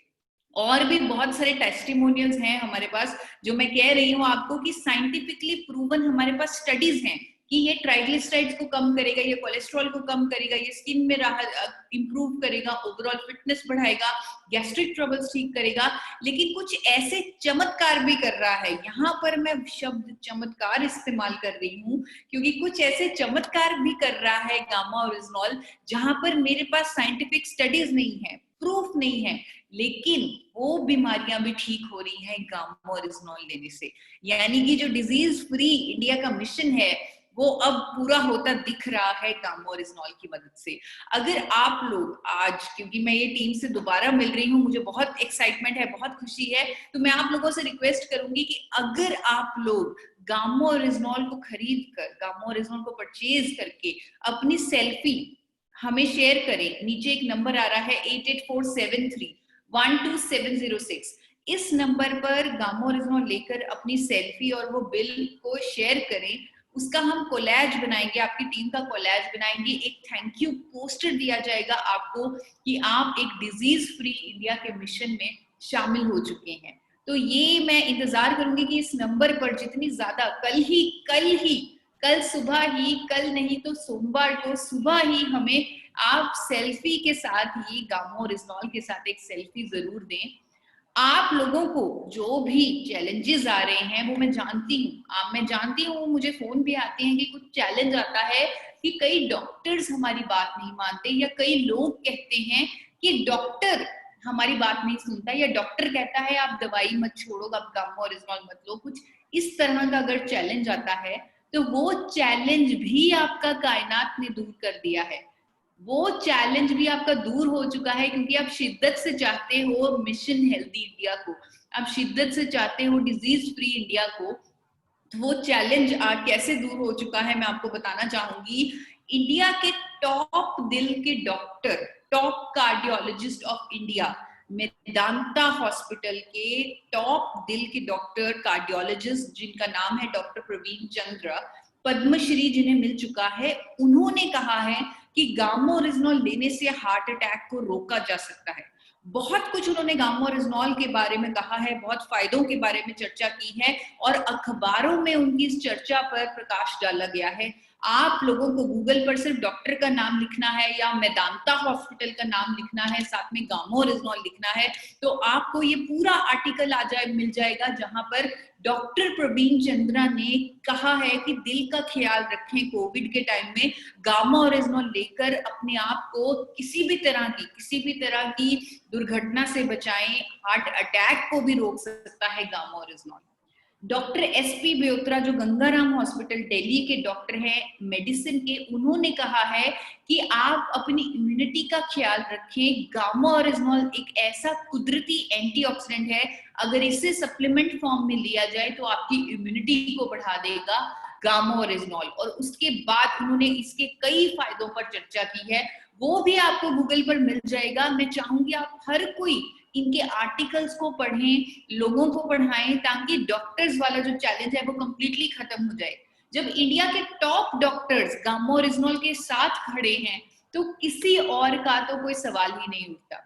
और भी बहुत सारे टेस्टिमोनियल्स हैं हमारे पास, जो मैं कह रही हूँ आपको कि साइंटिफिकली प्रूवन हमारे पास स्टडीज हैं कि ये ट्राइग्लिसराइड्स को कम करेगा, ये कोलेस्ट्रॉल को कम करेगा, ये स्किन में राहत इंप्रूव करेगा, ओवरऑल फिटनेस बढ़ाएगा, गैस्ट्रिक ट्रबल्स ठीक करेगा। लेकिन कुछ ऐसे चमत्कार भी कर रहा है, यहाँ पर मैं शब्द चमत्कार इस्तेमाल कर रही हूँ क्योंकि कुछ ऐसे चमत्कार भी कर रहा है गामा ओरिजिनॉल, जहां पर मेरे पास साइंटिफिक स्टडीज नहीं है, प्रूफ नहीं है, लेकिन वो बीमारियां भी ठीक हो रही हैं गामा ओरिजिनॉल लेने से। यानी कि जो डिजीज फ्री इंडिया का मिशन है वो अब पूरा होता दिख रहा है गामा ओरिजिनॉल की मदद से। अगर आप लोग आज, क्योंकि मैं ये टीम से दोबारा मिल रही हूँ, मुझे बहुत एक्साइटमेंट है, बहुत खुशी है, तो मैं आप लोगों से रिक्वेस्ट करूंगी कि अगर आप लोग गामा ओरिजिनॉल को खरीद कर, गामा ओरिजिनॉल को परचेज करके अपनी सेल्फी हमें शेयर करें। नीचे एक नंबर आ रहा है 8847312706, इस नंबर पर गामा ओरिजिनॉल लेकर अपनी सेल्फी और वो बिल को शेयर करें। उसका हम कोलैज बनाएंगे, आपकी टीम का कोलैज बनाएंगे, एक थैंक यू पोस्टर दिया जाएगा आपको कि आप एक डिजीज फ्री इंडिया के मिशन में शामिल हो चुके हैं। तो ये मैं इंतजार करूंगी कि इस नंबर पर जितनी ज्यादा कल सुबह ही, कल नहीं तो सोमवार को सुबह ही हमें आप सेल्फी के साथ ही गामा ओरिजिनॉल के साथ एक सेल्फी जरूर दें। आप लोगों को जो भी चैलेंजेस आ रहे हैं वो मैं जानती हूँ, मुझे फोन भी आते हैं कि कुछ चैलेंज आता है कि कई डॉक्टर्स हमारी बात नहीं मानते, या कई लोग कहते हैं कि डॉक्टर हमारी बात नहीं सुनता, या डॉक्टर कहता है आप दवाई मत छोड़ो, आप गामा ओरिजिनॉल मत लो। कुछ इस तरह का अगर चैलेंज आता है तो वो चैलेंज भी आपका कायनात ने दूर कर दिया है, वो चैलेंज भी आपका दूर हो चुका है, क्योंकि आप शिद्दत से चाहते हो मिशन हेल्दी इंडिया को, आप शिद्दत से चाहते हो डिजीज फ्री इंडिया को। तो वो चैलेंज आज कैसे दूर हो चुका है मैं आपको बताना चाहूंगी। इंडिया के टॉप दिल के doctor, top cardiologist of India, Medanta hospital के टॉप दिल के डॉक्टर कार्डियोलॉजिस्ट जिनका नाम है डॉक्टर प्रवीण चंद्र, पद्मश्री जिन्हें मिल चुका है, उन्होंने कहा है कि गामा ओरिजिनॉल लेने से हार्ट अटैक को रोका जा सकता है। बहुत कुछ उन्होंने गामा ओरिजिनॉल के बारे में कहा है, बहुत फायदों के बारे में चर्चा की है और अखबारों में उनकी इस चर्चा पर प्रकाश डाला गया है। आप लोगों को गूगल पर सिर्फ डॉक्टर का नाम लिखना है या मेदांता हॉस्पिटल का नाम लिखना है, साथ में गामा ओरिजिनॉल लिखना है, तो आपको ये पूरा आर्टिकल मिल जाएगा जहां पर डॉक्टर प्रवीण चंद्रा ने कहा है कि दिल का ख्याल रखें, कोविड के टाइम में गामा ओरिजिनॉल लेकर अपने आप को किसी भी तरह की दुर्घटना से बचाएं। हार्ट अटैक को भी रोक सकता है गामा ओरिजिनॉल। डॉक्टर एसपी बेउत्रा जो गंगाराम हॉस्पिटल दिल्ली के डॉक्टर हैं मेडिसिन के, उन्होंने कहा है कि आप अपनी इम्यूनिटी का ख्याल रखें। गामा ओरिजिनॉल एक ऐसा कुदरती एंटीऑक्सीडेंट है, अगर इसे सप्लीमेंट फॉर्म में लिया जाए तो आपकी इम्यूनिटी को बढ़ा देगा गामा ओरिजिनॉल। और उसके बाद उन्होंने इसके कई फायदों पर चर्चा की है, वो भी आपको गूगल पर मिल जाएगा। मैं चाहूंगी आप हर कोई इनके आर्टिकल्स को पढ़ें, लोगों को पढ़ाएं, ताकि डॉक्टर्स वाला जो चैलेंज है वो कंप्लीटली खत्म हो जाए। जब इंडिया के टॉप डॉक्टर्स गामा ओरिजिनॉल के साथ खड़े हैं तो किसी और का तो कोई सवाल ही नहीं उठता।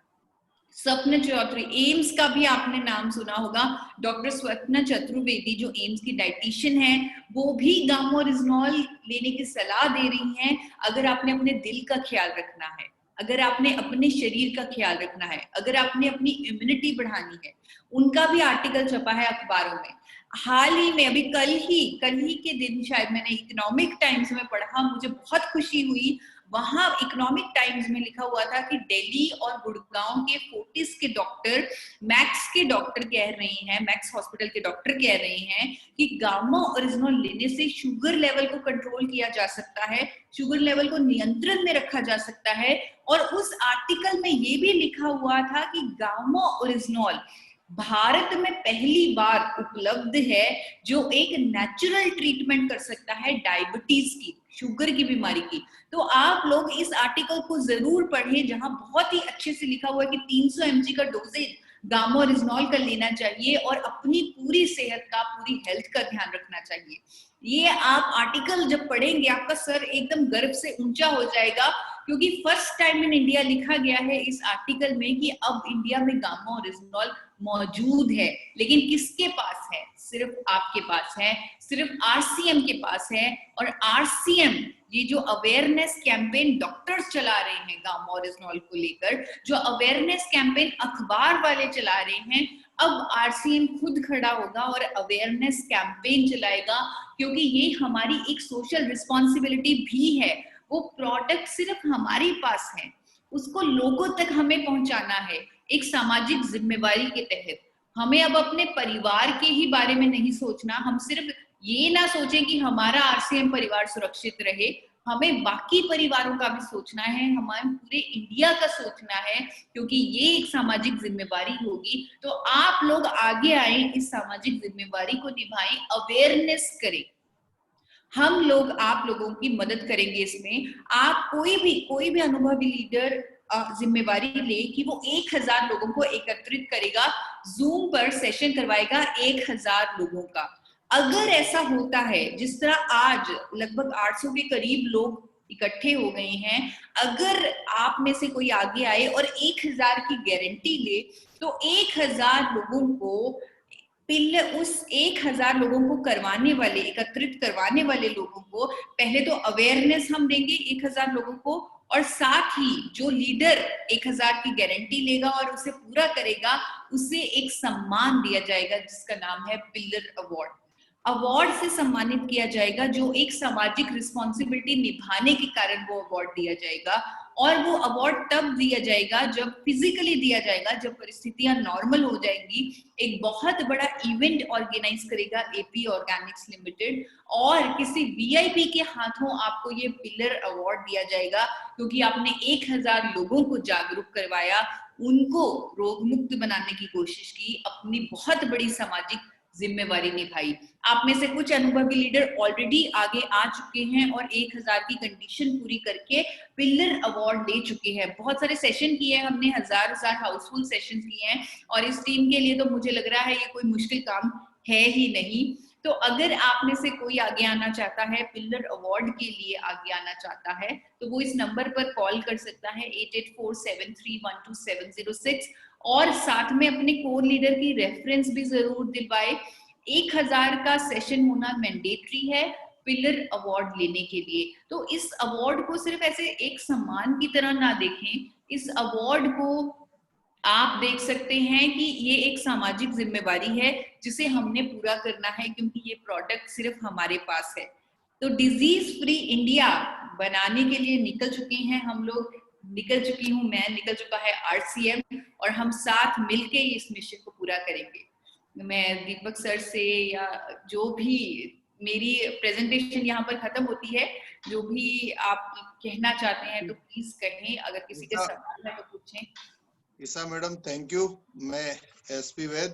स्वप्न चौधरी, एम्स का भी आपने नाम सुना होगा, डॉक्टर स्वप्न चतुर्वेदी जो एम्स की डाइटिशियन है, वो भी गामा ओरिजिनॉल लेने की सलाह दे रही हैं अगर आपने अपने दिल का ख्याल रखना है, अगर आपने अपने शरीर का ख्याल रखना है, अगर आपने अपनी इम्यूनिटी बढ़ानी है। उनका भी आर्टिकल छपा है अखबारों में। हाल ही में अभी कल ही के दिन शायद मैंने इकोनॉमिक टाइम्स में पढ़ा, मुझे बहुत खुशी हुई। वहां इकोनॉमिक टाइम्स में लिखा हुआ था कि दिल्ली और गुड़गांव के फोर्टिस के डॉक्टर, मैक्स के डॉक्टर कह रहे हैं, मैक्स हॉस्पिटल के डॉक्टर कह रहे हैं कि गामा ओरिजिनॉल लेने से शुगर लेवल को कंट्रोल किया जा सकता है, शुगर लेवल को नियंत्रण में रखा जा सकता है। और उस आर्टिकल में ये भी लिखा हुआ था कि गामा ओरिजिनॉल भारत में पहली बार उपलब्ध है जो एक नेचुरल ट्रीटमेंट कर सकता है डायबिटीज की, शुगर की बीमारी की। तो आप लोग इस आर्टिकल को जरूर पढ़ें, जहां बहुत ही अच्छे से लिखा हुआ है कि 300 mg का डोजेज गामा ओरिजिनॉल का लेना चाहिए और अपनी पूरी सेहत का, पूरी हेल्थ का ध्यान रखना चाहिए। ये आप आर्टिकल जब पढ़ेंगे आपका सर एकदम गर्व से ऊंचा हो जाएगा, क्योंकि फर्स्ट टाइम इन इंडिया लिखा गया है इस आर्टिकल में कि अब इंडिया में गामा ओरिजिनॉल मौजूद है। लेकिन किसके पास है? सिर्फ आपके पास है, सिर्फ आरसीएम के पास है। और आरसीएम ये जो अवेयरनेस कैंपेन डॉक्टर्स चला रहे हैं गामा ओरिजिनॉल को लेकर, जो अवेयरनेस कैंपेन अखबार वाले चला रहे हैं, अब आरसीएम खुद खड़ा होगा और अवेयरनेस कैंपेन चलाएगा, क्योंकि ये हमारी एक सोशल रिस्पॉन्सिबिलिटी भी है। वो प्रोडक्ट सिर्फ हमारे पास है, उसको लोगों तक हमें पहुंचाना है एक सामाजिक जिम्मेवारी के तहत। हमें अब अपने परिवार के ही बारे में नहीं सोचना, हम सिर्फ ये ना सोचें कि हमारा आरसीएम परिवार सुरक्षित रहे, हमें बाकी परिवारों का भी सोचना है, हमें पूरे इंडिया का सोचना है, क्योंकि ये एक सामाजिक जिम्मेवारी होगी। तो आप लोग आगे आए, इस सामाजिक जिम्मेवारी को निभाएं, अवेयरनेस करें। हम लोग आप लोगों की मदद करेंगे इसमें। आप कोई भी अनुभवी लीडर जिम्मेवारी ले कि वो 1000 लोगों को एकत्रित करेगा, जूम पर सेशन करवाएगा 1000 लोगों का। अगर ऐसा होता है, जिस तरह आज लगभग 800 के करीब लोग इकट्ठे हो गए हैं, अगर आप में से कोई आगे आए और 1000 की गारंटी ले, तो 1000 लोगों को उस 1000 लोगों को करवाने वाले, एकत्रित करवाने वाले लोगों को पहले तो अवेयरनेस हम देंगे 1000 लोगों को, और साथ ही जो लीडर 1000 की गारंटी लेगा और उसे पूरा करेगा, उसे एक सम्मान दिया जाएगा जिसका नाम है पिलर अवार्ड। अवार्ड से सम्मानित किया जाएगा, जो एक सामाजिक रिस्पॉन्सिबिलिटी निभाने के कारण वो अवार्ड दिया जाएगा। और वो अवार्ड तब दिया जाएगा जब फिजिकली दिया जाएगा, जब परिस्थितियां नॉर्मल हो जाएंगी। एक बहुत बड़ा इवेंट ऑर्गेनाइज करेगा एपी ऑर्गेनिक्स लिमिटेड, और किसी वीआईपी के हाथों आपको ये पिलर अवार्ड दिया जाएगा, क्योंकि आपने 1000 लोगों को जागरूक करवाया, उनको रोग मुक्त बनाने की कोशिश की, अपनी बहुत बड़ी सामाजिक जिम्मेवारी निभाई। आप में से कुछ अनुभवी लीडर ऑलरेडी आगे आ चुके हैं और 1000 की कंडीशन पूरी करके पिलर अवार्ड ले चुके हैं। बहुत सारे सेशन किए हैं हमने, हजार हाउसफुल सेशन किए हैं, और इस टीम के लिए तो मुझे लग रहा है ये कोई मुश्किल काम है ही नहीं। तो अगर आप में से कोई आगे आना चाहता है, पिलर अवार्ड के लिए आगे आना चाहता है, तो वो इस नंबर पर कॉल कर सकता है 8847312706, और साथ में अपने कोर लीडर की रेफरेंस भी जरूर दिलवाए। 1000 का सेशन होना मैंडेटरी है पिलर अवार्ड लेने के लिए। तो इस अवार्ड को सिर्फ ऐसे एक सम्मान की तरह ना देखें, इस अवार्ड को आप देख सकते हैं कि ये एक सामाजिक जिम्मेवारी है जिसे हमने पूरा करना है, क्योंकि ये प्रोडक्ट सिर्फ हमारे पास है। तो डिजीज फ्री इंडिया बनाने के लिए निकल चुके हैं हम लोग, निकल चुकी हूं मैं, निकल चुका है आरसीएम, और हम साथ मिलके इस मिशन को पूरा करेंगे। मैं दीपक सर से, या जो भी, मेरी प्रेजेंटेशन यहाँ पर खत्म होती है, जो भी आप कहना चाहते हैं तो प्लीज कहें, अगर किसी के सवाल है तो पूछें। ईसा मैडम थैंक यू। मैं एसपी वैद,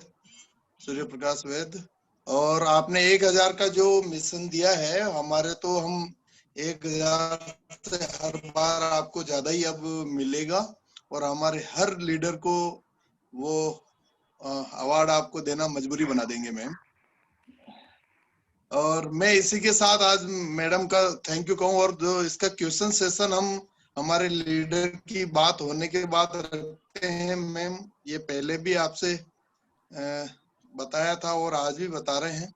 सूर्य प्रकाश वैद, और आपने 1000 का जो मिशन दिया है, हमारे तो हम 1000 से हर बार आपको ज्यादा ही अब मिलेगा, और हमारे हर लीडर को वो अवार्ड आपको देना मजबूरी बना देंगे मैम। और मैं इसी के साथ आज मैडम का थैंक यू कहूँ, और जो इसका क्वेश्चन सेशन हम हमारे लीडर की बात होने के बाद रखते हैं मैम, ये पहले भी आपसे बताया था और आज भी बता रहे हैं।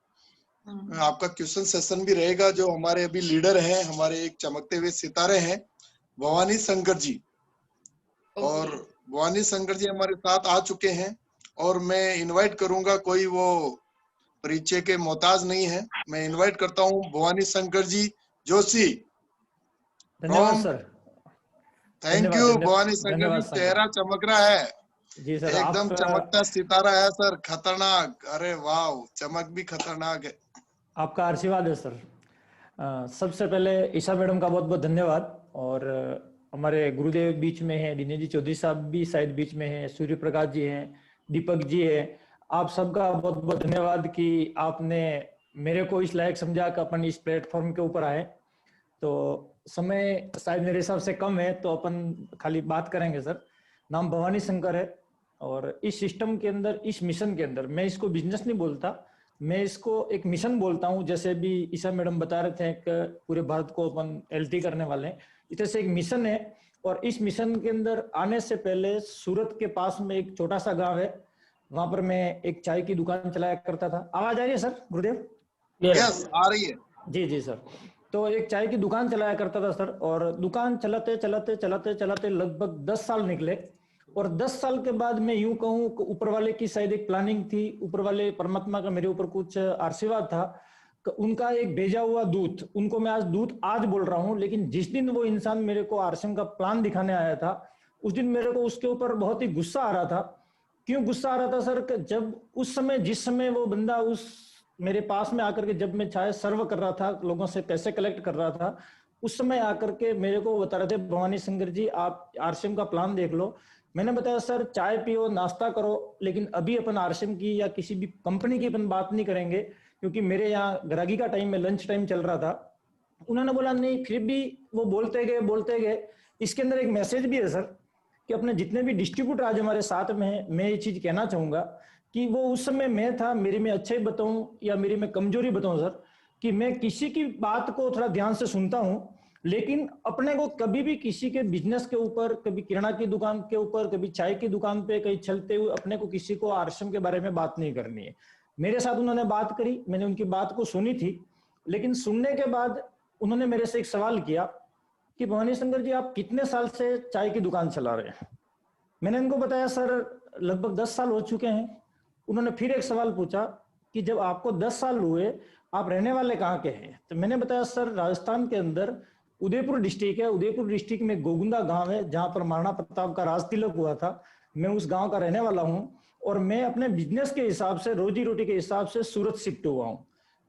आपका क्वेश्चन सेशन भी रहेगा। जो हमारे अभी लीडर हैं, हमारे एक चमकते हुए सितारे हैं भवानी शंकर जी, और भवानी शंकर जी हमारे साथ आ चुके हैं, और मैं इनवाइट करूंगा, कोई वो परिचय के मोहताज नहीं है, मैं इनवाइट करता हूं भवानी शंकर जी जोशी। धन्यवाद sir. Thank you Bhavani Shankar ji, चेहरा चमक रहा है जी सर, एकदम चमकता सितारा है सर, खतरनाक। अरे वाह, चमक भी खतरनाक है। आपका आशीर्वाद है सर। सबसे पहले ईशा मैडम का बहुत बहुत धन्यवाद, और हमारे गुरुदेव बीच में है, दिनेश जी चौधरी साहब भी शायद बीच में है, सूर्य प्रकाश जी हैं, दीपक जी है, आप सबका बहुत बहुत धन्यवाद कि आपने मेरे को इस लायक समझा कि अपन इस प्लेटफॉर्म के ऊपर आए। तो समय शायद मेरे हिसाब से कम है, तो अपन खाली बात करेंगे सर। नाम भवानी शंकर है, और इस सिस्टम के अंदर, इस मिशन के अंदर, मैं इसको बिजनेस नहीं बोलता, मैं इसको एक मिशन बोलता हूँ। जैसे भी ईशा मैडम बता रहे थे कि पूरे भारत को अपन एलटी करने वाले हैं, इस तरह से एक मिशन है। और इस मिशन के अंदर आने से पहले सूरत के पास में एक छोटा सा गांव है, वहां पर मैं एक चाय की दुकान चलाया करता था। आवाज आ रही है सर गुरुदेव? यस, आ रही है। जी जी सर। तो एक चाय की दुकान चलाया करता था सर, और दुकान चलाते चलाते चलाते चलाते लगभग 10 साल निकले। और 10 साल के बाद मैं यूं कहूं कि ऊपर वाले की शायद एक प्लानिंग थी, ऊपर वाले परमात्मा का मेरे ऊपर कुछ आशीर्वाद था कि उनका एक भेजा हुआ दूत, उनको मैं आज दूत आज बोल रहा हूं, लेकिन जिस दिन वो इंसान मेरे को आरसीएम का प्लान दिखाने आया था, उस दिन मेरे को उसके ऊपर बहुत ही गुस्सा आ रहा था। क्यों गुस्सा आ रहा था सर? जब उस समय, जिस समय वो बंदा उस मेरे पास में आकर के, जब मैं चाय सर्व कर रहा था, लोगों से पैसे कलेक्ट कर रहा था, उस समय आकर के मेरे को बता रहे थे, भवानी शंकर जी आप आरसीएम का प्लान देख लो। मैंने बताया सर चाय पियो, नाश्ता करो, लेकिन अभी अपन आरसीएम की या किसी भी कंपनी की अपन बात नहीं करेंगे, क्योंकि मेरे यहाँ ग्राहकी का टाइम में लंच टाइम चल रहा था। उन्होंने बोला नहीं, फिर भी वो बोलते गए। इसके अंदर एक मैसेज भी है सर, कि अपने जितने भी डिस्ट्रीब्यूटर आज हमारे साथ में है, मैं ये चीज कहना चाहूंगा कि वो उस समय मैं था, मेरी में अच्छाई बताऊं या मेरी में कमजोरी बताऊं सर, कि मैं किसी की बात को थोड़ा ध्यान से सुनता हूं, लेकिन अपने को कभी भी किसी के बिजनेस के ऊपर, कभी किराना की दुकान के ऊपर, कभी चाय की दुकान पे कहीं चलते हुए अपने को किसी को आरसीएम के बारे में बात नहीं करनी है। मेरे साथ उन्होंने बात करी, मैंने उनकी बात को सुनी थी, लेकिन सुनने के बाद उन्होंने मेरे से एक सवाल किया कि भवानी शंकर जी आप कितने साल से चाय की दुकान चला रहे हैं? मैंने उनको बताया सर लगभग 10 साल हो चुके हैं। उन्होंने फिर एक सवाल पूछा कि जब आपको 10 साल हुए, आप रहने वाले कहाँ के हैं? तो मैंने बताया सर राजस्थान के अंदर उदयपुर डिस्ट्रिक्ट है, उदयपुर डिस्ट्रिक्ट में गोगुंदा गांव है, जहां पर महाराणा प्रताप का राज तिलक हुआ था। मैं उस गांव का रहने वाला हूं और मैं अपने बिजनेस के हिसाब से, रोजी रोटी के हिसाब से सूरत शिफ्ट हुआ हूं।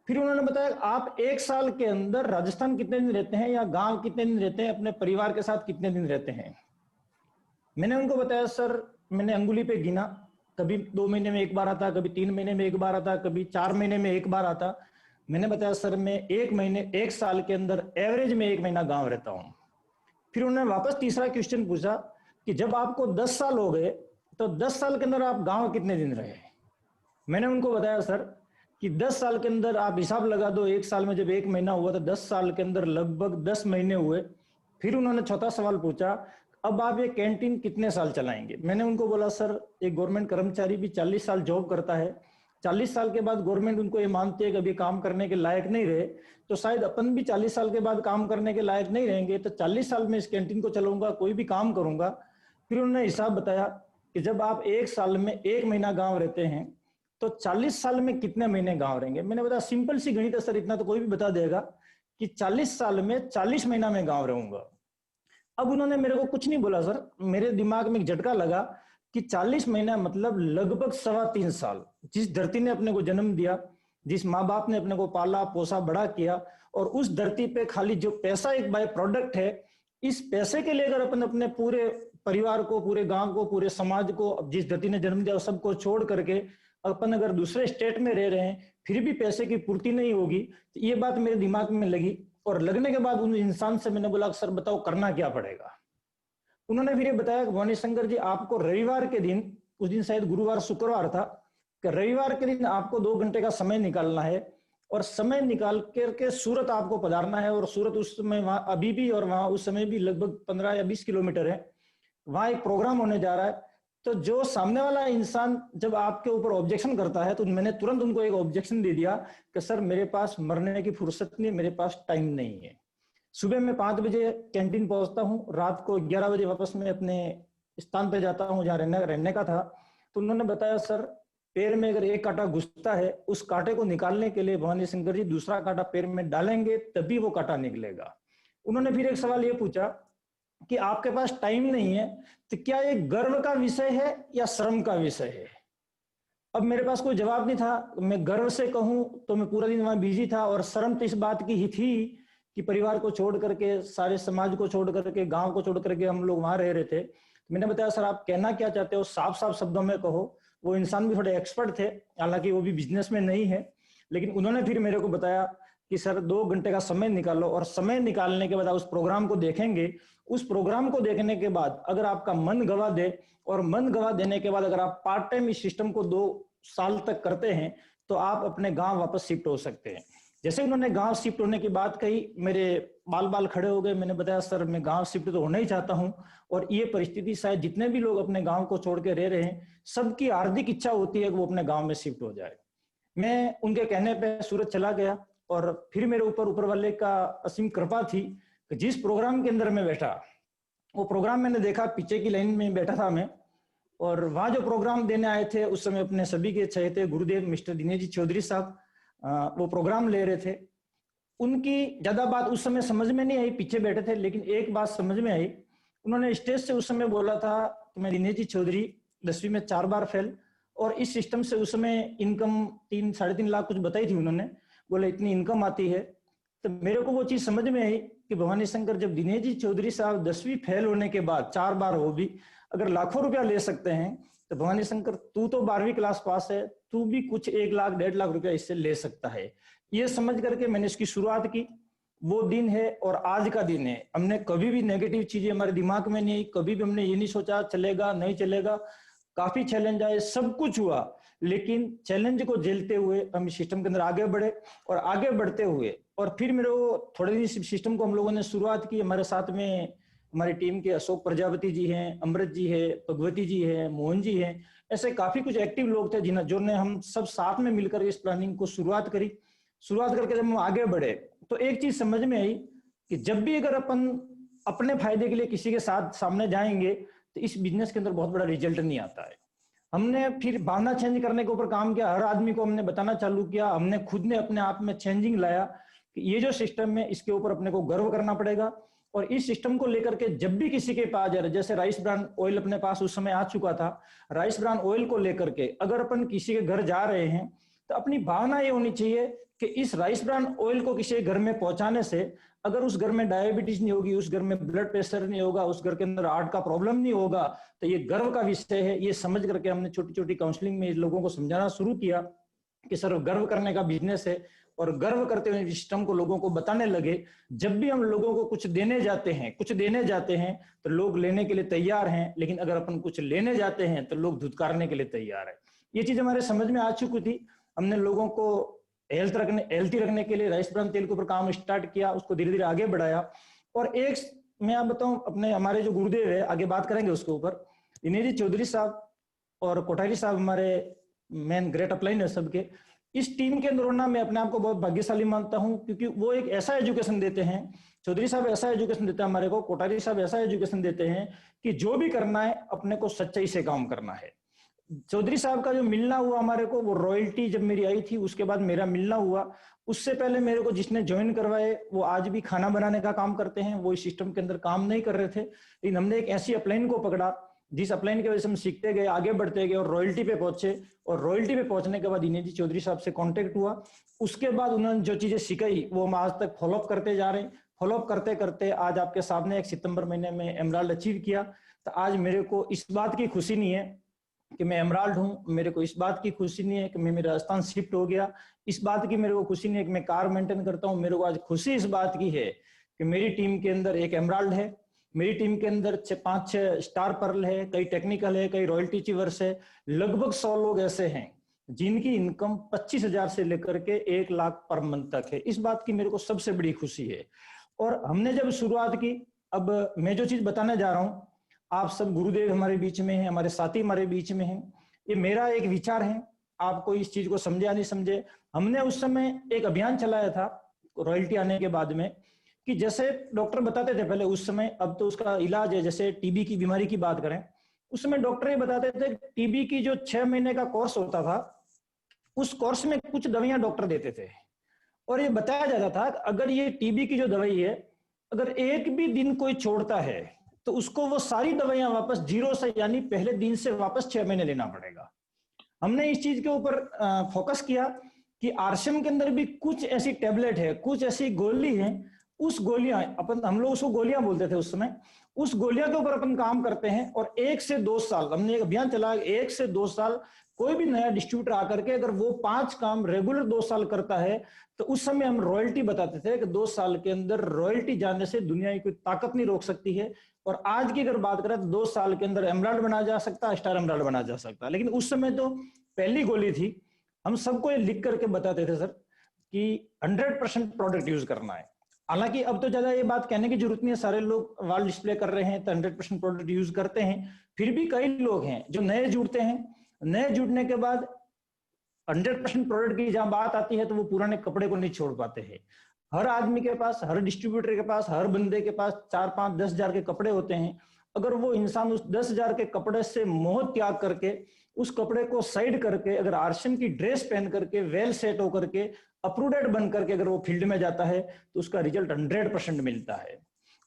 फिर उन्होंने बताया आप 1 साल के अंदर राजस्थान कितने दिन रहते हैं या गांव कितने दिन रहते हैं, अपने परिवार के साथ कितने दिन रहते हैं? मैंने उनको बताया सर मैंने अंगुली पे गिना, कभी 2 महीने में एक बार आता, कभी 3 महीने में एक बार आता, कभी 4 महीने में एक बार आता। मैंने बताया सर मैं 1 साल के अंदर एवरेज में 1 महीना गांव रहता हूं। फिर उन्होंने वापस तीसरा क्वेश्चन पूछा कि जब आपको 10 साल हो गए तो 10 साल के अंदर आप गांव कितने दिन रहे? मैंने उनको बताया सर कि 10 साल के अंदर आप हिसाब लगा दो, 1 साल में जब 1 महीना हुआ तो 10 साल के अंदर लगभग 10 महीने हुए। फिर उन्होंने चौथा सवाल पूछा अब आप ये कैंटीन कितने साल चलाएंगे? मैंने उनको बोला सर एक गवर्नमेंट कर्मचारी भी 40 साल जॉब करता है, 40 साल के बाद गवर्नमेंट उनको ये मानती है कि अभी काम करने के लायक नहीं रहे, तो शायद अपन भी 40 साल के बाद काम करने के लायक नहीं रहेंगे, तो 40 साल में इस कैंटीन को चलाऊंगा, कोई भी काम करूंगा। फिर उन्होंने हिसाब बताया कि जब आप 1 साल में 1 महीना गाँव रहते हैं तो 40 साल में कितने महीने गाँव रहेंगे? मैंने बताया सिंपल सी गणित है सर, इतना तो कोई भी बता देगा कि 40 साल में 40 महीना में गाँव रहूंगा। अब उन्होंने मेरे को कुछ नहीं बोला सर, मेरे दिमाग में एक झटका लगा कि 40 महीना मतलब लगभग 3.25 साल। जिस धरती ने अपने को जन्म दिया, जिस माँ बाप ने अपने को पाला पोसा बड़ा किया, और उस धरती पे खाली जो पैसा एक बाय प्रोडक्ट है, इस पैसे के लिए अगर अपन अपने पूरे परिवार को, पूरे गांव को, पूरे समाज को, जिस धरती ने जन्म दिया सबको छोड़ करके अपन अगर दूसरे स्टेट में रह रहे हैं, फिर भी पैसे की पूर्ति नहीं होगी, तो ये बात मेरे दिमाग में लगी। और लगने के बाद उन इंसान से मैंने बोला सर बताओ करना क्या पड़ेगा? उन्होंने फिर ये बताया भवानी शंकर जी आपको रविवार के दिन, उस दिन शायद गुरुवार शुक्रवार था, कि रविवार के दिन आपको 2 घंटे का समय निकालना है और समय निकाल करके सूरत आपको पधारना है। और सूरत उस समय वहां अभी भी और वहां उस समय भी लगभग 15 या 20 किलोमीटर है। वहां एक प्रोग्राम होने जा रहा है। तो जो सामने वाला इंसान जब आपके ऊपर ऑब्जेक्शन करता है तो मैंने तुरंत उनको एक ऑब्जेक्शन दे दिया कि सर मेरे पास मरने की फुर्सत नहीं, मेरे पास टाइम नहीं है। सुबह में 5 बजे कैंटीन पहुंचता हूँ, रात को 11 बजे वापस मैं अपने स्थान पे जाता हूँ जहाँ रहने का था। तो उन्होंने बताया सर पैर में अगर एक कांटा घुसता है, उस कांटे को निकालने के लिए भवानी शंकर जी दूसरा कांटा पैर में डालेंगे तभी वो कांटा निकलेगा। उन्होंने फिर एक सवाल ये पूछा कि आपके पास टाइम नहीं है, तो क्या ये गर्व का विषय है या शर्म का विषय है? अब मेरे पास कोई जवाब नहीं था। मैं गर्व से कहूं तो मैं पूरा दिन वहां बिजी था, और शर्म तो इस बात की ही थी कि परिवार को छोड़ करके, सारे समाज को छोड़ करके, गांव को छोड़ करके हम लोग वहां रह रहे थे। मैंने बताया सर आप कहना क्या चाहते हो, साफ साफ शब्दों में कहो। वो इंसान भी थोड़े एक्सपर्ट थे, हालांकि वो भी बिजनेस में नहीं है, लेकिन उन्होंने फिर मेरे को बताया कि सर 2 घंटे का समय निकालो, और समय निकालने के बाद आप उस प्रोग्राम को देखेंगे। उस प्रोग्राम को देखने के बाद अगर आपका मन गवा दे, और मन गवा देने के बाद अगर आप पार्ट टाइम इस सिस्टम को 2 साल तक करते हैं, तो आप अपने गांव वापस शिफ्ट हो सकते हैं। जैसे उन्होंने गांव शिफ्ट होने की बात कही, मेरे बाल खड़े हो गए। मैंने बताया सर मैं गांव शिफ्ट तो होना ही चाहता हूं, और ये परिस्थिति शायद जितने भी लोग अपने गांव को छोड़ के रह रहे हैं, सबकी हार्दिक इच्छा होती है कि वो अपने गांव में शिफ्ट हो जाए। मैं उनके कहने पे सूरत चला गया, और फिर मेरे ऊपर वाले का असीम कृपा थी कि जिस प्रोग्राम के अंदर मैं बैठा, वो प्रोग्राम मैंने देखा, पीछे की लाइन में बैठा था मैं, और वहां जो प्रोग्राम देने आए थे उस समय अपने सभी के चहेते गुरुदेव मिस्टर दिनेश जी चौधरी साहब वो प्रोग्राम ले रहे थे। उनकी ज्यादा बात उस समय समझ में नहीं आई, पीछे बैठे थे, लेकिन एक बात समझ में आई। उन्होंने स्टेज से उस समय बोला था कि मैं दिनेश जी चौधरी 10वीं में 4 बार फेल, और इस सिस्टम से उसमें इनकम 3-3.5 लाख कुछ बताई थी उन्होंने, बोले इतनी इनकम आती है। तो मेरे को वो चीज समझ में आई कि भवानी शंकर जब दिनेश जी चौधरी साहब 10वीं फेल होने के बाद 4 बार वो भी अगर लाखों रुपया ले सकते हैं, तो भवानी शंकर तू तो 12वीं क्लास पास है, तू भी कुछ 1 लाख 1.5 लाख रुपया इससे ले सकता है। ये समझ करके मैंने इसकी शुरुआत की। वो दिन है और आज का दिन है। हमने कभी भी नेगेटिव चीजें हमारे दिमाग में नहीं, कभी भी हमने ये नहीं सोचा चलेगा नहीं चलेगा। काफी चैलेंज आए, सब कुछ हुआ, लेकिन चैलेंज को झेलते हुए हम सिस्टम के अंदर आगे बढ़े। और आगे बढ़ते हुए और फिर मेरे को थोड़े दिन सिस्टम को हम लोगों ने शुरुआत की। हमारे साथ में हमारी टीम के अशोक प्रजापति जी हैं, अमृत जी है, भगवती जी है, मोहन जी हैं, ऐसे काफी कुछ एक्टिव लोग थे जिन्होंने हम सब साथ में मिलकर इस प्लानिंग को शुरुआत करी। शुरुआत करके जब हम आगे बढ़े तो एक चीज समझ में आई कि जब भी अगर अपन अपने फायदे के लिए किसी के साथ सामने जाएंगे तो इस बिजनेस के अंदर बहुत बड़ा रिजल्ट नहीं आता है। हमने फिर भावना चेंज करने के ऊपर काम किया। हर आदमी को हमने बताना चालू किया। हमने खुद ने अपने आप में चेंजिंग लाया कि ये जो सिस्टम है इसके ऊपर अपने को गर्व करना पड़ेगा। और इस सिस्टम को लेकर के जब भी किसी के पास जा रहे, जैसे राइस ब्रान ऑयल अपने पास उस समय आ चुका था, राइस ब्रान ऑयल को लेकर के अगर अपन किसी के घर जा रहे हैं तो अपनी भावना ये होनी चाहिए कि इस राइस ब्रान ऑयल को किसी घर में पहुंचाने से अगर उस घर में डायबिटीज नहीं होगी, उस घर में ब्लड प्रेशर नहीं होगा, उस घर के अंदर हार्ट का प्रॉब्लम नहीं होगा, तो ये गर्व का विषय है। ये समझ करके हमने छोटी छोटी काउंसलिंग में लोगों को समझाना शुरू किया कि सर गर्व करने का बिजनेस है। और गर्व करते हुए सिस्टम को लोगों को बताने लगे। जब भी हम लोगों को कुछ देने जाते हैं तो लोग लेने के लिए तैयार हैं, लेकिन अगर अपन कुछ लेने जाते हैं तो लोग धुतकारने के लिए तैयार है। ये चीज हमारे समझ में आ चुकी थी। हमने लोगों को हेल्थी रखने के लिए राइस ब्रान तेल के ऊपर काम स्टार्ट किया, उसको धीरे धीरे आगे बढ़ाया। और एक मैं आप बताऊं, अपने हमारे जो गुरुदेव है, आगे बात करेंगे उसके ऊपर, दिनेश जी चौधरी साहब और कोठारी साहब हमारे मेन ग्रेट अपलाइन है सबके। इस टीम के अंदर होना मैं अपने आप को बहुत भाग्यशाली मानता हूं, क्योंकि वो एक ऐसा एजुकेशन देते हैं, चौधरी साहब ऐसा एजुकेशन देते हैं हमारे को, कोठारी साहब ऐसा एजुकेशन देते हैं कि जो भी करना है अपने को सच्चाई से काम करना है। चौधरी साहब का जो मिलना हुआ हमारे को, वो रॉयल्टी जब मेरी आई थी उसके बाद मेरा मिलना हुआ। उससे पहले मेरे को जिसने ज्वाइन करवाए वो आज भी खाना बनाने का काम करते हैं, वो इस सिस्टम के अंदर काम नहीं कर रहे थे। लेकिन हमने एक ऐसी अपलाइन को पकड़ा जिस अपलाइन की वजह से हम सीखते गए, आगे बढ़ते गए और रॉयल्टी पे पहुंचे। और रॉयल्टी पे पहुंचने के बाद दिनेश जी चौधरी साहब से कांटेक्ट हुआ। उसके बाद उन्होंने जो चीजें सिखाई वो हम आज तक फॉलोअप करते जा रहे हैं। फॉलोअप करते करते आज आपके सामने एक सितंबर महीने में एमराल्ड अचीव किया। तो आज मेरे को इस बात की खुशी नहीं है कि मैं एमराल्ड हूं, मेरे को इस बात की खुशी नहीं है कि मैं मेरा राजस्थान शिफ्ट हो गया, इस बात की मेरे को खुशी नहीं है कि मैं कार मेंटेन करता हूं। मेरे को आज खुशी इस बात की है कि मेरी टीम के अंदर एक एमराल्ड है, मेरी टीम के अंदर 5-6 स्टार पर्ल है, कई टेक्निकल है, कई रॉयल्टी अचीवर्स है। लगभग 100 लोग ऐसे हैं जिनकी इनकम 25,000 से लेकर के 1 लाख पर मंथ तक है। इस बात की मेरे को सबसे बड़ी खुशी है। और हमने जब शुरुआत की, अब मैं जो चीज बताने जा रहा हूं, आप सब गुरुदेव हमारे बीच में हैं, हमारे साथी हमारे बीच में हैं, ये मेरा एक विचार है, आपको इस चीज को समझे या नहीं समझे। हमने उस समय एक अभियान चलाया था रॉयल्टी आने के बाद में, कि जैसे डॉक्टर बताते थे पहले उस समय, अब तो उसका इलाज है, जैसे टीबी की बीमारी की बात करें, उस समय डॉक्टर ये बताते थे टीबी की जो 6 महीने का कोर्स होता था, उस कोर्स में कुछ दवाइयां डॉक्टर देते थे और ये बताया जाता था अगर ये टीबी की जो दवाई है, अगर एक भी दिन कोई छोड़ता है तो उसको वो सारी दवाइयां वापस 0 से, यानी पहले दिन से वापस 6 महीने लेना पड़ेगा। हमने इस चीज के ऊपर फोकस किया कि आरसीएम के अंदर भी कुछ ऐसी टैबलेट है, कुछ ऐसी गोली है, उस गोलियां हम लोग उसको गोलियां बोलते थे उस समय, उस गोलियां के ऊपर अपन काम करते हैं। और 1 से 2 साल हमने एक अभियान चलाया, 1 से 2 साल कोई भी नया डिस्ट्रीब्यूटर आकर के अगर वो 5 काम रेगुलर 2 साल करता है तो उस समय हम रॉयल्टी बताते थे कि 2 साल के अंदर रॉयल्टी जाने से दुनिया की कोई ताकत नहीं रोक सकती है। और आज की अगर बात करें तो 2 साल के अंदर एमराल्ड बना जा सकता, स्टार एमराल्ड बना जा सकता। लेकिन उस समय तो पहली गोली थी। हम सबको ये लिख करके बताते थे सर कि 100% प्रोडक्ट यूज करना है। हालांकि अब तो ज्यादा ये बात कहने की जरूरत नहीं है, सारे लोग वॉल डिस्प्ले कर रहे हैं तो 100% प्रोडक्ट यूज करते हैं। फिर भी कई लोग हैं जो नए जुड़ते हैं, नए जुड़ने के बाद 100% प्रोडक्ट की जहां बात आती है तो वो पुराने कपड़े को नहीं छोड़ पाते हैं। हर आदमी के पास, हर डिस्ट्रीब्यूटर के पास, हर बंदे के पास 4, 5, 10 हजार के कपड़े होते हैं। अगर वो इंसान उस 10 हजार के कपड़े से मोह त्याग करके, उस कपड़े को साइड करके, अगर आरसीएम की ड्रेस पहन करके, वेल सेट होकर के, अप्रूव्ड बन करके अगर वो फील्ड में जाता है तो उसका रिजल्ट 100% मिलता है।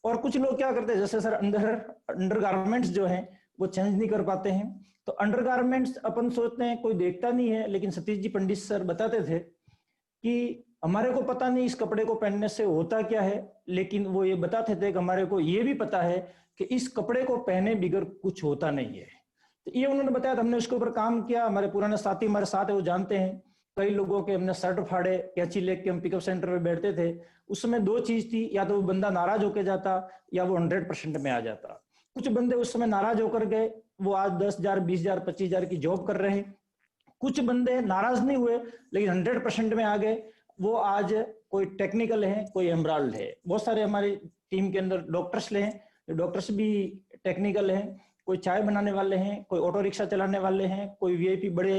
और कुछ लोग क्या करते हैं, जैसे सर अंडर गारमेंट्स जो हैं वो चेंज नहीं कर पाते हैं। तो अंडरगारमेंट्स अपन सोचते हैं कोई देखता नहीं है, लेकिन सतीश जी पंडित सर बताते थे कि हमारे को पता नहीं इस कपड़े को पहनने से होता क्या है, लेकिन वो ये बताते थे कि हमारे को ये भी पता है कि इस कपड़े को पहने बिगर कुछ होता नहीं है। तो ये उन्होंने बताया, तो हमने उसके ऊपर काम किया। हमारे पुराने साथी हमारे साथ है, वो जानते हैं। कई लोगों के हमने शर्ट फाड़े, कैंची लेके हम पिकअप सेंटर में बैठते थे। उस समय दो चीज थी, या तो वो बंदा नाराज होकर जाता या वो 100% में आ जाता। कुछ बंदे उस समय नाराज होकर गए, वो आज 10,000, 20,000, 25,000 की जॉब कर रहे हैं। कुछ बंदे नाराज नहीं हुए लेकिन 100% में आ गए, वो आज कोई टेक्निकल है, कोई एमराल्ड है। बहुत सारे हमारी टीम के अंदर डॉक्टर्स ले हैं, डॉक्टर्स भी टेक्निकल हैं। कोई चाय बनाने वाले हैं, कोई ऑटो रिक्शा चलाने वाले हैं, कोई वीआईपी बड़े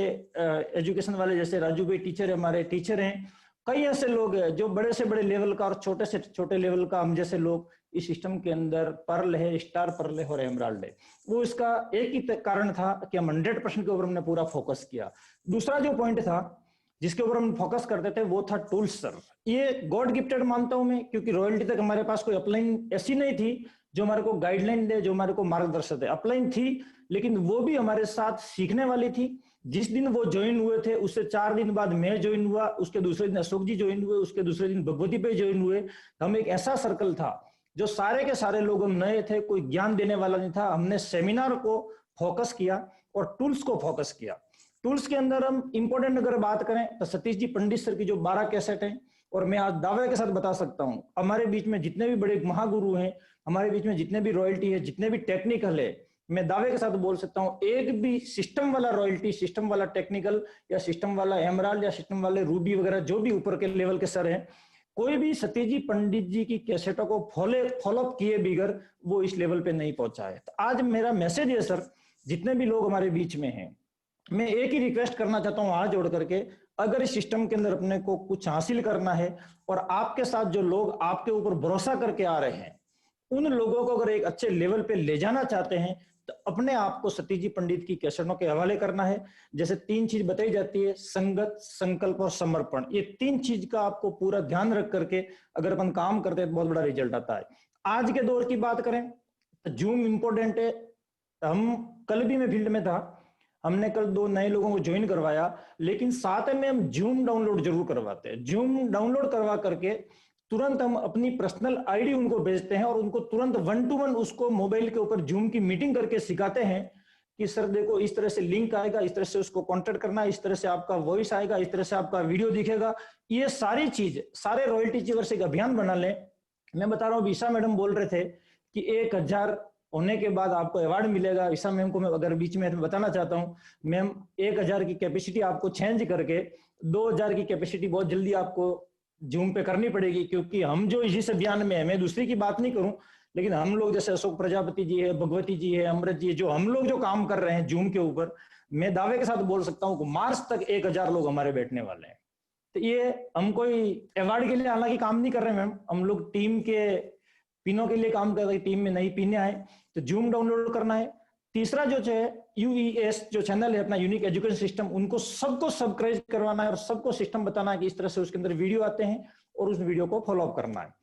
एजुकेशन वाले जैसे राजू भाई टीचर है, हमारे टीचर हैं। कई ऐसे लोग हैं जो बड़े से बड़े लेवल का और छोटे से छोटे लेवल का हम जैसे लोग इस सिस्टम के अंदर पर्ल है, स्टार पर्ल है और एमराल्ड है। वो इसका एक ही कारण था कि हम 100% के ऊपर हमने पूरा फोकस किया। दूसरा जो पॉइंट था जिसके ऊपर हम फोकस करते थे वो था टूल्स सर। ये गॉड गिफ्टेड मानता हूं मैं, क्योंकि रॉयल्टी तक हमारे पास कोई अपलाइन ऐसी नहीं थी जो हमारे को गाइडलाइन दे, जो हमारे को मार्गदर्शक दे। अपलाइन थी लेकिन वो भी हमारे साथ सीखने वाली थी। जिस दिन वो ज्वाइन हुए थे उससे 4 दिन बाद मैं ज्वाइन हुआ, उसके दूसरे दिन अशोक जी ज्वाइन हुए, उसके दूसरे दिन भगवती भाई ज्वाइन हुए। हम एक ऐसा सर्कल था जो सारे के सारे लोग हम नए थे, कोई ज्ञान देने वाला नहीं था। हमने सेमिनार को फोकस किया और टूल्स को फोकस किया। टूल्स के अंदर हम इंपॉर्टेंट अगर बात करें तो सतीश जी पंडित सर की जो 12 कैसेट हैं, और मैं आज दावे के साथ बता सकता हूं हमारे बीच में जितने भी बड़े महागुरु हैं, हमारे बीच में जितने भी रॉयल्टी है, जितने भी टेक्निकल है, मैं दावे के साथ बोल सकता हूं एक भी सिस्टम वाला रॉयल्टी, सिस्टम वाला टेक्निकल या सिस्टम वाला एमराल्ड या सिस्टम वाले रूबी वगैरह जो भी ऊपर के लेवल के सर हैं, कोई भी सतीश जी पंडित जी की कैसेटों को फॉलोअप किए बिगर वो इस लेवल पे नहीं पहुंचा है। तो आज मेरा मैसेज है सर, जितने भी लोग हमारे बीच में हैं, मैं एक ही रिक्वेस्ट करना चाहता हूं हाथ जोड़ करके, अगर इस सिस्टम के अंदर अपने को कुछ हासिल करना है और आपके साथ जो लोग आपके ऊपर भरोसा करके आ रहे हैं, उन लोगों को अगर एक अच्छे लेवल पे ले जाना चाहते हैं तो अपने आप को सतीश जी पंडित की कैसेटों के हवाले करना है। जैसे 3 चीज बताई जाती है, संगत, संकल्प और समर्पण। ये 3 चीज का आपको पूरा ध्यान रख करके अगर अपन काम करते हैं तो बहुत बड़ा रिजल्ट आता है। आज के दौर की बात करें तो जूम इंपॉर्टेंट है। हम कल भी मैं फील्ड में था, हमने कल 2 नए लोगों को ज्वाइन करवाया, लेकिन साथ में हम जूम डाउनलोड जरूर करवाते हैं। जूम डाउनलोड करवा करके तुरंत हम अपनी पर्सनल आईडी उनको भेजते हैं और उनको तुरंत 1-to-1 उसको मोबाइल के ऊपर जूम की मीटिंग करके सिखाते हैं कि सर देखो इस तरह से लिंक आएगा, इस तरह से उसको कांटेक्ट करना, इस तरह से आपका वॉइस आएगा, इस तरह से आपका वीडियो दिखेगा। ये सारी चीज सारे रॉयल्टी चीवर्स एक अभियान बना लें। मैं बता रहा हूँ, ईशा मैडम बोल रहे थे कि 1000 होने के बाद आपको अवार्ड मिलेगा। ईशा मैम को मैं अगर बीच में बताना चाहता हूँ, मैम 1000 की कैपेसिटी आपको चेंज करके 2000 की कैपेसिटी बहुत जल्दी आपको जूम पे करनी पड़ेगी, क्योंकि हम जो इस अभियान में है, मैं दूसरी की बात नहीं करूं, लेकिन हम लोग जैसे अशोक प्रजापति जी है, भगवती जी है, अमृत जी, जो हम लोग जो काम कर रहे हैं जूम के ऊपर, मैं दावे के साथ बोल सकता हूं कि मार्च तक 1000 लोग हमारे बैठने वाले हैं। तो ये हम कोई अवार्ड के लिए हालांकि काम नहीं कर रहे मैम, हम लोग टीम के पिनों के लिए काम कर रहे हैं। टीम में नई पिने आए तो जूम डाउनलोड करना है। तीसरा जो है UES जो चैनल है अपना यूनिक एजुकेशन सिस्टम, उनको सबको सब्सक्राइब करवाना है और सबको सिस्टम बताना है कि इस तरह से उसके अंदर वीडियो आते हैं और उस वीडियो को फॉलो अप करना है।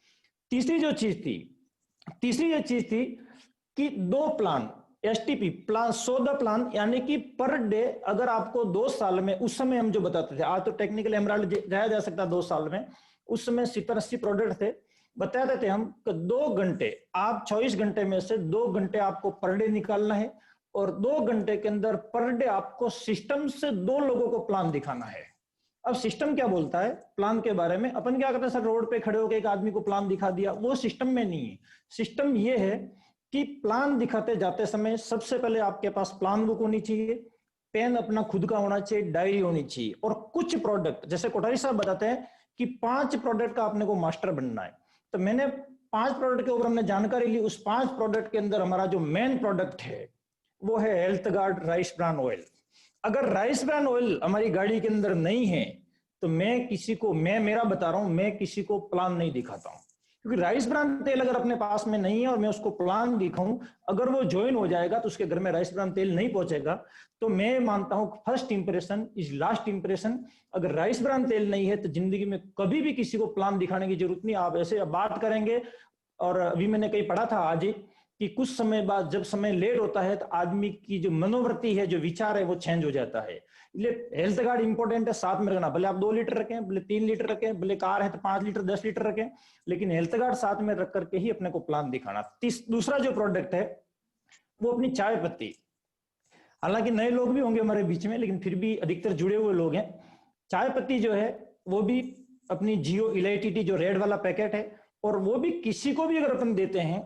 तीसरी जो चीज थी कि 2 प्लान STP प्लान, 100 प्लान, यानी कि पर डे अगर आपको 2 साल में, उस समय हम जो बताते थे, आज तो टेक्निकल एमराल्ड जाया जा सकता है 2 साल में, उस समय 70-80 प्रोडक्ट थे, बताते थे हम कि 2 घंटे, आप 24 घंटे में से 2 घंटे आपको पर डे निकालना है और 2 घंटे के अंदर पर डे आपको सिस्टम से 2 लोगों को प्लान दिखाना है। अब सिस्टम क्या बोलता है प्लान के बारे में? अपन क्या करते हैं सर, रोड पे खड़े होकर एक आदमी को प्लान दिखा दिया, वो सिस्टम में नहीं है। सिस्टम ये है कि प्लान दिखाते जाते समय सबसे पहले आपके पास प्लान बुक होनी चाहिए, पेन अपना खुद का होना चाहिए, डायरी होनी चाहिए, और कुछ प्रोडक्ट, जैसे कोठारी साहब बताते हैं कि 5 प्रोडक्ट का आपने को मास्टर बनना है। तो मैंने 5 प्रोडक्ट के ऊपर हमने जानकारी ली। उस 5 प्रोडक्ट के अंदर हमारा जो मेन प्रोडक्ट है वो है health guard rice bran oil. अगर राइस ब्रान ऑयल हमारी गाड़ी के अंदर नहीं है तो मैं मेरा बता रहा हूं, मैं किसी को प्लान नहीं दिखाता हूं, क्योंकि राइस ब्रान तेल अगर अपने पास में नहीं है और मैं उसको प्लान दिखाऊं, अगर वो ज्वाइन हो जाएगा तो उसके घर में राइस ब्रान तेल नहीं पहुंचेगा। तो मैं मानता हूं first impression is last impression. अगर राइस ब्रान तेल नहीं है तो जिंदगी में कभी भी किसी को प्लान दिखाने की जरूरत नहीं। आप ऐसे बात करेंगे, और अभी मैंने कहीं पढ़ा था आज ही कि कुछ समय बाद जब समय लेट होता है तो आदमी की जो मनोवृत्ति है, जो विचार है, वो चेंज हो जाता है। इसलिए हेल्थ गार्ड इंपॉर्टेंट है, साथ में रखना। भले आप 2 लीटर रखें, भले 3 लीटर रखें, भले कार है तो 5 लीटर 10 लीटर रखें, लेकिन हेल्थ गार्ड साथ में रख करके ही अपने को प्लान दिखाना। दूसरा जो प्रोडक्ट है वो अपनी चाय पत्ती। हालांकि नए लोग भी होंगे हमारे बीच में, लेकिन फिर भी अधिकतर जुड़े हुए लोग हैं। चाय पत्ती जो है वो भी अपनी जियो इलाइटिटी जो रेड वाला पैकेट है, और वो भी किसी को भी अगर अपन देते हैं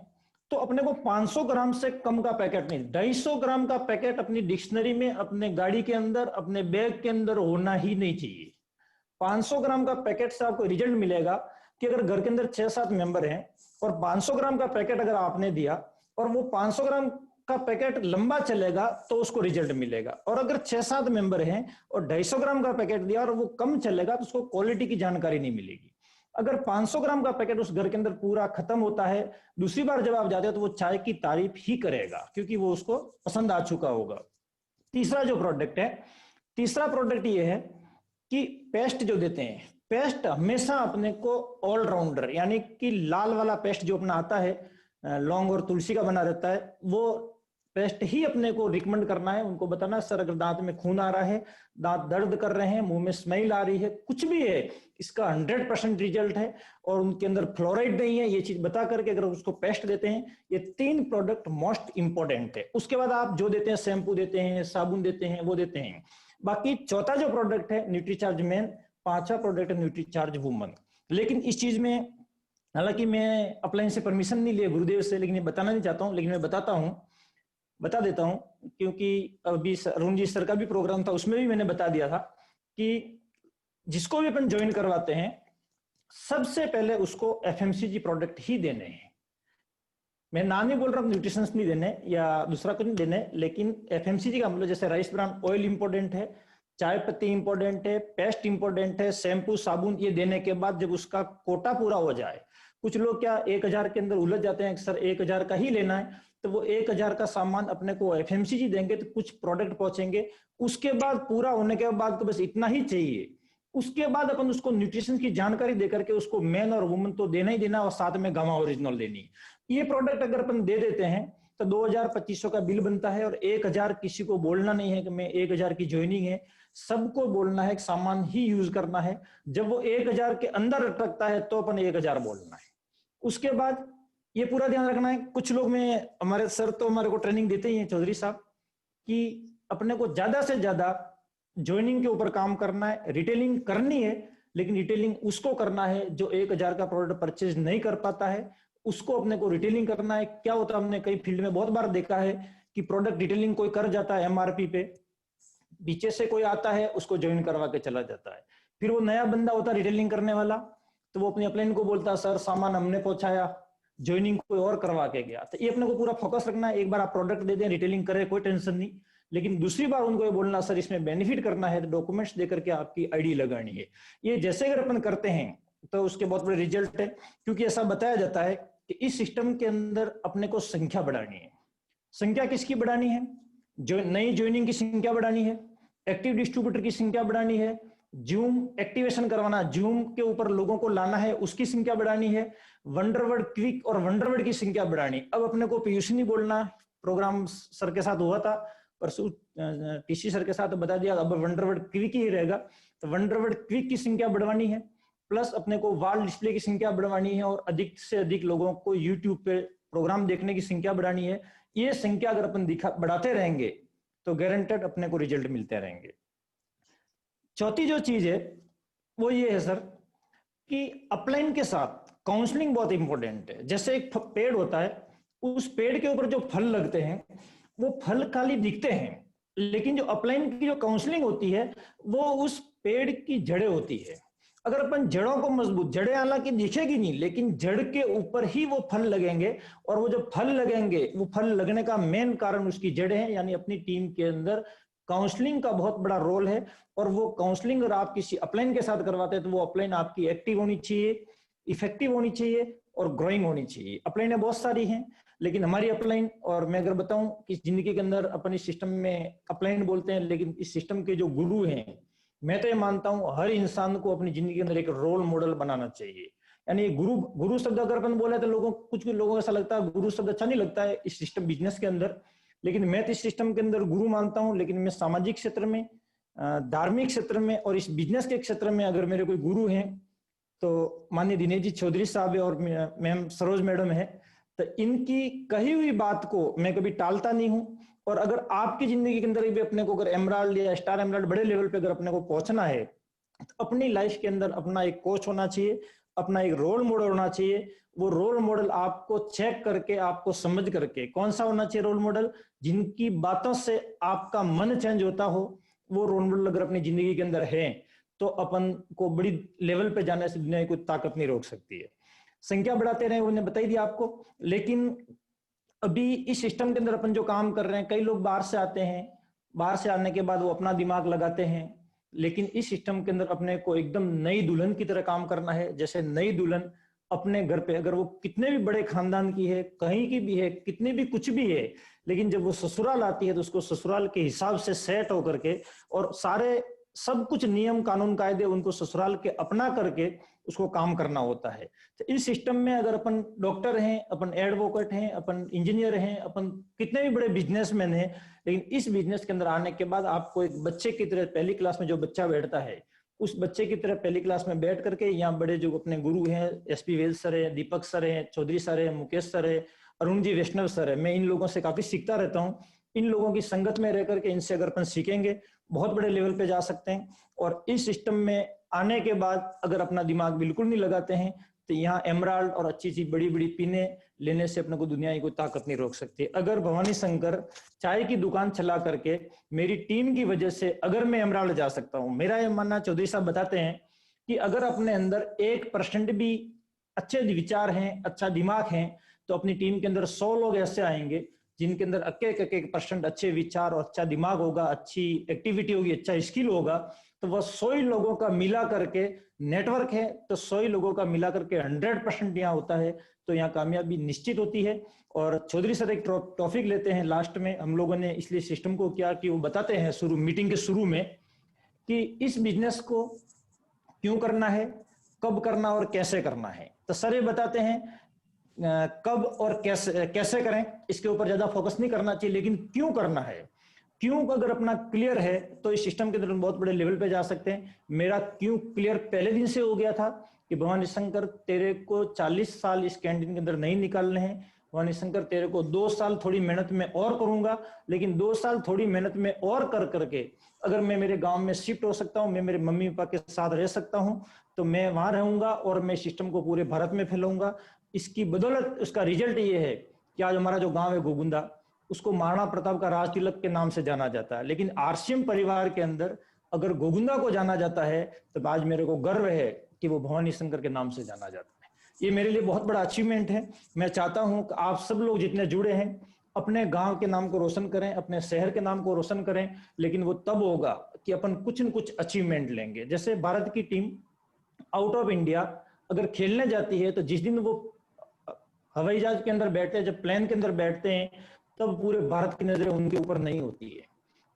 तो अपने को 500 ग्राम से कम का पैकेट नहीं, 250 ग्राम का पैकेट अपनी डिक्शनरी में, अपने गाड़ी के अंदर, अपने बैग के अंदर होना ही नहीं चाहिए। 500 ग्राम का पैकेट से आपको रिजल्ट मिलेगा कि अगर घर के अंदर 6-7 मेंबर हैं और 500 ग्राम का पैकेट अगर आपने दिया और वो 500 ग्राम का पैकेट लंबा चलेगा तो उसको रिजल्ट मिलेगा। और अगर 6-7 मेंबर हैं और 250 ग्राम का पैकेट दिया और वो कम चलेगा तो उसको क्वालिटी की जानकारी नहीं मिलेगी। अगर 500 ग्राम का पैकेट उस घर के अंदर पूरा खत्म होता है, दूसरी बार जब आप जाते हो तो वो चाय की तारीफ ही करेगा, क्योंकि वो उसको पसंद आ चुका होगा। तीसरा जो प्रोडक्ट है, तीसरा प्रोडक्ट ये है कि पेस्ट जो देते हैं, पेस्ट हमेशा अपने को ऑलराउंडर, यानी कि लाल वाला पेस्ट जो अपना आता है, लौंग और तुलसी का बना रहता है, वो पेस्ट ही अपने को रिकमेंड करना है। उनको बताना सर अगर दांत में खून आ रहा है, दांत दर्द कर रहे हैं, मुंह में स्मेल आ रही है, कुछ भी है, इसका 100% रिजल्ट है और उनके अंदर फ्लोराइड नहीं है, ये चीज बता करके अगर उसको पेस्ट देते हैं। ये 3 प्रोडक्ट मोस्ट इंपॉर्टेंट है। उसके बाद आप जो देते हैं, शैम्पू देते हैं, साबुन देते हैं, वो देते हैं। बाकी चौथा जो प्रोडक्ट है न्यूट्रीचार्ज मैन, 5वां प्रोडक्ट है न्यूट्रीचार्ज वुमन। लेकिन इस चीज में हालांकि मैं अपलाइन से परमिशन नहीं लिया गुरुदेव से, लेकिन ये बताना नहीं चाहता हूँ, लेकिन मैं बता देता हूं, क्योंकि अभी अरुण जी सर का भी प्रोग्राम था, उसमें भी मैंने बता दिया था कि जिसको भी अपन ज्वाइन करवाते हैं सबसे पहले उसको एफएमसीजी प्रोडक्ट ही देने हैं। मैं नाम नहीं बोल रहा हूँ न्यूट्रिशंस नहीं देने या दूसरा कुछ नहीं देने, लेकिन एफएमसीजी का मतलब जैसे राइस ब्रान ऑयल इंपॉर्टेंट है, चाय पत्ती इंपॉर्टेंट है, पेस्ट इंपॉर्टेंट है, शैम्पू साबुन, ये देने के बाद जब उसका कोटा पूरा हो जाए, कुछ लोग क्या 1000 के अंदर उलझ जाते हैं, सर 1000 का ही लेना है, तो वो 1000 का सामान अपने को एफएमसीजी देंगे तो कुछ प्रोडक्ट पहुंचेंगे। उसके बाद पूरा होने के बाद तो बस इतना ही चाहिए। उसके बाद अपन उसको न्यूट्रिशन की जानकारी देकर के उसको मैन और वुमन तो देना ही देना, और साथ में गामा ओरिजिनल देनी। ये प्रोडक्ट अगर अपन दे देते हैं तो 2000-2500 का बिल बनता है, और 1000 किसी को बोलना नहीं है कि मैं 1000 की ज्वाइनिंग है, सबको बोलना है सामान ही यूज करना है। जब वो 1000 के अंदर अटकता है तो अपन 1000 बोलना है। उसके बाद ये पूरा ध्यान रखना है। कुछ लोग में हमारे सर तो हमारे को ट्रेनिंग देते ही हैं चौधरी साहब, कि अपने को ज्यादा से ज्यादा ज्वाइनिंग के ऊपर काम करना है, रिटेलिंग करनी है, लेकिन रिटेलिंग उसको करना है जो 1000 का प्रोडक्ट परचेज नहीं कर पाता है, उसको अपने को रिटेलिंग करना है। क्या होता है, हमने कई फील्ड में बहुत बार देखा है कि प्रोडक्ट रिटेलिंग कोई कर जाता है एमआरपी पे, पीछे से कोई आता है उसको ज्वाइन करवा के चला जाता है, फिर वो नया बंदा होता है रिटेलिंग करने वाला, तो वो अपने अपलाइन को बोलता है सर सामान हमने पहुंचाया, ज्वाइनिंग कोई और करवा के गया। तो ये अपने को पूरा फोकस रखना है। एक बार आप प्रोडक्ट दे दें, रिटेलिंग करें, कोई टेंशन नहीं, लेकिन दूसरी बार उनको ये बोलना सर इसमें बेनिफिट करना है तो डॉक्यूमेंट्स देकर के आपकी आईडी लगानी है। ये जैसे अगर अपन करते हैं तो उसके बहुत बड़े रिजल्ट है, क्योंकि ऐसा बताया जाता है कि इस सिस्टम के अंदर अपने को संख्या बढ़ानी है। संख्या किसकी बढ़ानी है? जो नई ज्वाइनिंग की संख्या बढ़ानी है, एक्टिव डिस्ट्रीब्यूटर की संख्या बढ़ानी है, जूम एक्टिवेशन करवाना, जूम के ऊपर लोगों को लाना है, उसकी संख्या बढ़ानी है, वंडरवर्ड क्विक और वंडरवर्ड की संख्या बढ़ानी। अब अपने को पीयूसी नहीं बोलना, प्रोग्राम सर के साथ हुआ था परसों, टीसी सर के साथ बता दिया, अब वंडरवर्ड क्विक ही रहेगा। तो वंडरवर्ड क्विक की संख्या बढ़वानी है, प्लस अपने को वॉल डिस्प्ले की संख्या बढ़वानी है, और अधिक से अधिक लोगों को यूट्यूब पे प्रोग्राम देखने की संख्या बढ़ानी है। ये संख्या अगर अपन बढ़ाते रहेंगे तो गारंटेड अपने को रिजल्ट मिलते रहेंगे। चौथी जो चीज है वो ये है सर कि अपलाइन के साथ काउंसलिंग बहुत इंपॉर्टेंट है। जैसे एक पेड़ होता है, उस पेड़ के ऊपर जो फल लगते हैं वो फल खाली दिखते हैं, लेकिन जो अपलाइन की जो काउंसलिंग होती है वो उस पेड़ की जड़ें होती है। अगर अपन जड़ों को मजबूत, जड़ें हालांकि दिखेगी नहीं, लेकिन जड़ के ऊपर ही वो फल लगेंगे, और वो जो फल लगेंगे वो फल लगने का मेन कारण उसकी जड़ें हैं। यानी अपनी टीम के अंदर काउंसलिंग का बहुत बड़ा रोल है, और वो काउंसलिंग अगर आप किसी अपलाइन के साथ करवाते हैं तो वो अपलाइन आपकी एक्टिव होनी चाहिए, इफेक्टिव होनी चाहिए और ग्रोइंग होनी चाहिए। अपलाइनें बहुत सारी हैं, लेकिन हमारी अपलाइन, और मैं अगर बताऊं कि जिंदगी के अंदर अपन इस सिस्टम में अपलाइन बोलते हैं, लेकिन इस सिस्टम के जो गुरु हैं, मैं तो ये मानता हूं हर इंसान को अपनी जिंदगी के अंदर एक रोल मॉडल बनाना चाहिए। यानी गुरु शब्द अगर अपन बोले तो लोगों कुछ लोगों को ऐसा लगता है गुरु शब्द अच्छा नहीं लगता है इस सिस्टम बिजनेस के अंदर, लेकिन मैं तो इस सिस्टम के अंदर गुरु मानता हूं। लेकिन मैं सामाजिक क्षेत्र में, धार्मिक क्षेत्र में और इस बिजनेस के क्षेत्र में अगर मेरे कोई गुरु हैं तो माननीय दिनेश जी चौधरी साहब है और मैम सरोज मैडम है। तो इनकी कही हुई बात को मैं कभी टालता नहीं हूं। और अगर आपकी जिंदगी के अंदर भी अपने को अगर एमराल्ड या स्टार एमराल्ड बड़े लेवल पे अगर अपने को पहुंचना है तो अपनी लाइफ के अंदर अपना एक कोच होना चाहिए, अपना एक रोल मॉडल होना चाहिए। वो रोल मॉडल आपको चेक करके, आपको समझ करके, कौन सा होना चाहिए रोल मॉडल, जिनकी बातों से आपका मन चेंज होता हो। वो रोल मॉडल अगर अपनी जिंदगी के अंदर है तो अपन को बड़ी लेवल पे जाने से दुनिया की कोई ताकत नहीं रोक सकती है। संख्या बढ़ाते रहे, उन्हें बताई दिया आपको। लेकिन अभी इस सिस्टम के अंदर अपन जो काम कर रहे हैं, कई लोग बाहर से आते हैं, बाहर से आने के बाद वो अपना दिमाग लगाते हैं। लेकिन इस सिस्टम के अंदर अपने को एकदम नई दुल्हन की तरह काम करना है। जैसे नई दुल्हन अपने घर पे, अगर वो कितने भी बड़े खानदान की है, कहीं की भी है, कितनी भी कुछ भी है, लेकिन जब वो ससुराल आती है तो उसको ससुराल के हिसाब से सेट होकर के और सारे सब कुछ नियम कानून कायदे उनको ससुराल के अपना करके उसको काम करना होता है। तो इस सिस्टम में अगर अपन डॉक्टर हैं, अपन एडवोकेट हैं, अपन इंजीनियर हैं, अपन कितने भी बड़े बिजनेसमैन हैं, लेकिन इस बिजनेस के अंदर आने के बाद आपको एक बच्चे की तरह, पहली क्लास में जो बच्चा बैठता है उस बच्चे की तरह पहली क्लास में बैठ करके, यहाँ बड़े जो अपने गुरु हैं, एसपी वेल सर है, दीपक सर है, चौधरी सर है, मुकेश सर है, अरुण जी वैष्णव सर है, मैं इन लोगों से काफी सीखता रहता हूँ। इन लोगों की संगत में रह करके इनसे अगर अपन सीखेंगे बहुत बड़े लेवल पे जा सकते हैं। और इस सिस्टम में आने के बाद अगर अपना दिमाग बिल्कुल नहीं लगाते हैं तो यहाँ एमराल्ड और अच्छी चीज बड़ी बड़ी पीने लेने से अपने को दुनिया की कोई ताकत नहीं रोक सकती। अगर भवानी शंकर चाय की दुकान चला करके मेरी टीम की वजह से अगर मैं एमराल्ड जा सकता हूँ, मेरा ये मानना, चौधरी साहब बताते हैं कि अगर अपने अंदर 1% भी अच्छे विचार हैं, अच्छा दिमाग है, तो अपनी टीम के अंदर 100 लोग ऐसे आएंगे जिनके अंदर 1% अच्छे विचार और अच्छा दिमाग होगा, अच्छी एक्टिविटी होगी, अच्छा स्किल होगा, तो वह 100 ही लोगों का मिला करके नेटवर्क है, तो 100 ही लोगों का मिला करके 100% यहाँ होता है, तो यहाँ कामयाबी निश्चित होती है। और चौधरी सर एक टॉपिक लेते हैं लास्ट में, हम लोगों ने इसलिए सिस्टम को किया कि वो बताते हैं मीटिंग के शुरू में कि इस बिजनेस को क्यों करना है, कब करना और कैसे करना है। तो सर ये बताते हैं कब और कैसे करें, इसके ऊपर ज्यादा फोकस नहीं करना चाहिए, लेकिन क्यों करना है, क्यों अगर अपना क्लियर है तो इस सिस्टम के अंदर बहुत बड़े लेवल पे जा सकते हैं। मेरा क्यों क्लियर पहले दिन से हो गया था कि भवानी शंकर तेरे को 40 साल इस कैंटीन के अंदर नहीं निकालने हैं, भवानी शंकर तेरे को 2 साल थोड़ी मेहनत में और करूंगा, लेकिन 2 साल थोड़ी मेहनत में और कर करके अगर मैं मेरे गांव में शिफ्ट हो सकता हूं, मैं मेरे मम्मी पापा के साथ रह सकता हूं, तो मैं वहां रहूंगा और मैं सिस्टम को पूरे भारत में फैलाऊंगा। इसकी बदौलत उसका रिजल्ट ये है कि आज हमारा जो गांव है गोगुंदा, उसको महाराणा प्रताप का राज तिलक के नाम से जाना जाता है, लेकिन आरसीएम परिवार के अंदर अगर गोगुंदा को जाना जाता है तो आज मेरे को गर्व है कि वो भवानी शंकर के नाम से जाना जाता है। ये मेरे लिए बहुत बड़ा अचीवमेंट है। मैं चाहता हूं कि आप सब लोग जितने जुड़े हैं अपने गांव के नाम को रोशन करें, अपने शहर के नाम को रोशन करें, लेकिन वो तब होगा कि अपन कुछ न कुछ अचीवमेंट लेंगे। जैसे भारत की टीम आउट ऑफ इंडिया अगर खेलने जाती है तो जिस दिन वो हवाई जहाज के अंदर बैठते हैं, जब प्लेन के अंदर बैठते हैं, तब पूरे भारत की नजरें उनके ऊपर नहीं होती है।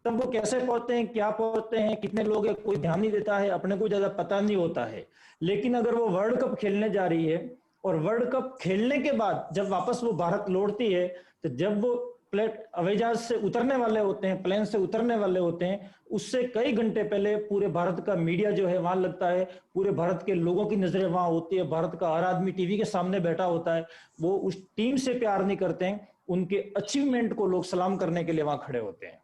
तब वो कैसे पहुंचते हैं, क्या पहुंचते हैं, कितने लोग हैं, कोई ध्यान नहीं देता है, अपने को ज्यादा पता नहीं होता है। लेकिन अगर वो वर्ल्ड कप खेलने जा रही है और वर्ल्ड कप खेलने के बाद जब वापस वो भारत लौटती है, तो जब वो हवाई जहाज से उतरने वाले होते हैं, प्लेन से उतरने वाले होते हैं, उससे कई घंटे पहले पूरे भारत का मीडिया जो है वहां लगता है, पूरे भारत के लोगों की नजरें वहां होती है, भारत का हर आदमी टीवी के सामने बैठा होता है। वो उस टीम से प्यार नहीं करते हैं, उनके अचीवमेंट को लोग सलाम करने के लिए वहां खड़े होते हैं।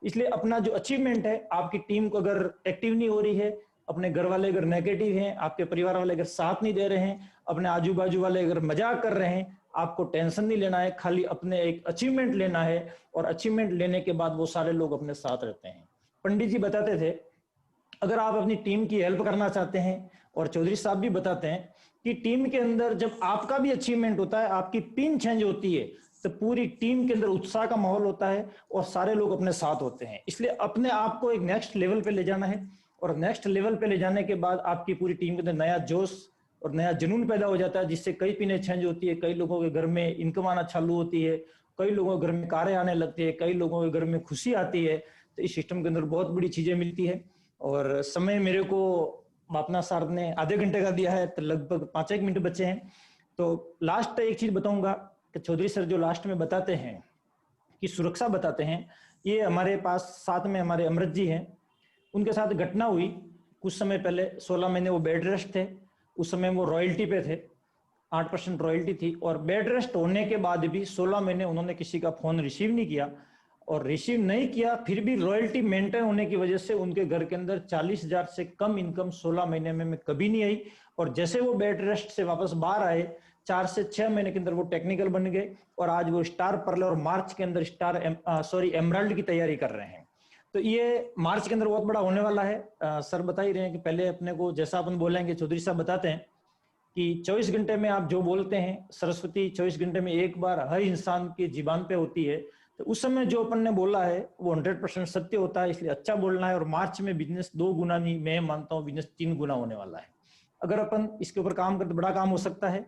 इसलिए अपना जो अचीवमेंट है, आपकी टीम को अगर एक्टिव नहीं हो रही है, अपने घर वाले अगर नेगेटिव हैं, आपके परिवार वाले अगर साथ नहीं दे रहे हैं, अपने आजू बाजू वाले अगर मजाक कर रहे हैं, आपको टेंशन नहीं लेना है, खाली अपने एक अचीवमेंट लेना है, और अचीवमेंट लेने के बाद वो सारे लोग अपने साथ रहते हैं। पंडित जी बताते थे अगर आप अपनी टीम की हेल्प करना चाहते हैं, और चौधरी साहब भी बताते हैं कि टीम के अंदर जब आपका भी अचीवमेंट होता है, आपकी पिन चेंज होती है, तो पूरी टीम के अंदर उत्साह का माहौल होता है और सारे लोग अपने साथ होते हैं। इसलिए अपने आप को एक नेक्स्ट लेवल पे ले जाना है, और नेक्स्ट लेवल पे ले जाने के बाद आपकी पूरी टीम के अंदर नया जोश और नया जुनून पैदा हो जाता है, जिससे कई पिनें चेंज होती है, कई लोगों के घर में इनकम आना चालू होती है, कई लोगों के घर में कारें आने लगती है, कई लोगों के घर में खुशी आती है। तो इस सिस्टम के अंदर बहुत बड़ी चीजें मिलती है। और समय मेरे को अपना सर ने आधे घंटे का दिया है, तो लगभग 5-1 मिनट बचे हैं। तो लास्ट एक चीज बताऊंगा कि चौधरी सर जो लास्ट में बताते हैं कि सुरक्षा बताते हैं, ये हमारे पास साथ में हमारे अमृत जी हैं, उनके साथ घटना हुई कुछ समय पहले। 16 महीने वो बेड रेस्ट थे, उस समय वो रॉयल्टी पे थे, 8% रॉयल्टी थी, और बेड रेस्ट होने के बाद भी 16 महीने उन्होंने किसी का फोन रिसीव नहीं किया, और रिसीव नहीं किया फिर भी रॉयल्टी मेंटेन होने की वजह से उनके घर के अंदर 40,000 से कम इनकम 16 महीने में कभी नहीं आई। और जैसे वो बेड रेस्ट से वापस बाहर आए, 4 से 6 महीने के अंदर वो टेक्निकल बन गए, और आज वो स्टार पर्ल और मार्च के अंदर एमराल्ड की तैयारी कर रहे हैं। तो ये मार्च के अंदर बहुत बड़ा होने वाला है। सर बता ही रहे हैं कि पहले अपने को, जैसा अपन बोलेंगे, चौधरी साहब बताते हैं कि 24 घंटे में आप जो बोलते हैं, सरस्वती 24 घंटे में एक बार हर इंसान की जीबान पे होती है, तो उस समय जो अपन ने बोला है वो 100% सत्य होता है, इसलिए अच्छा बोलना है। और मार्च में बिजनेस 2 गुना नहीं, मैं मानता हूँ बिजनेस 3 गुना होने वाला है। अगर अपन इसके ऊपर काम करते बड़ा काम हो सकता है।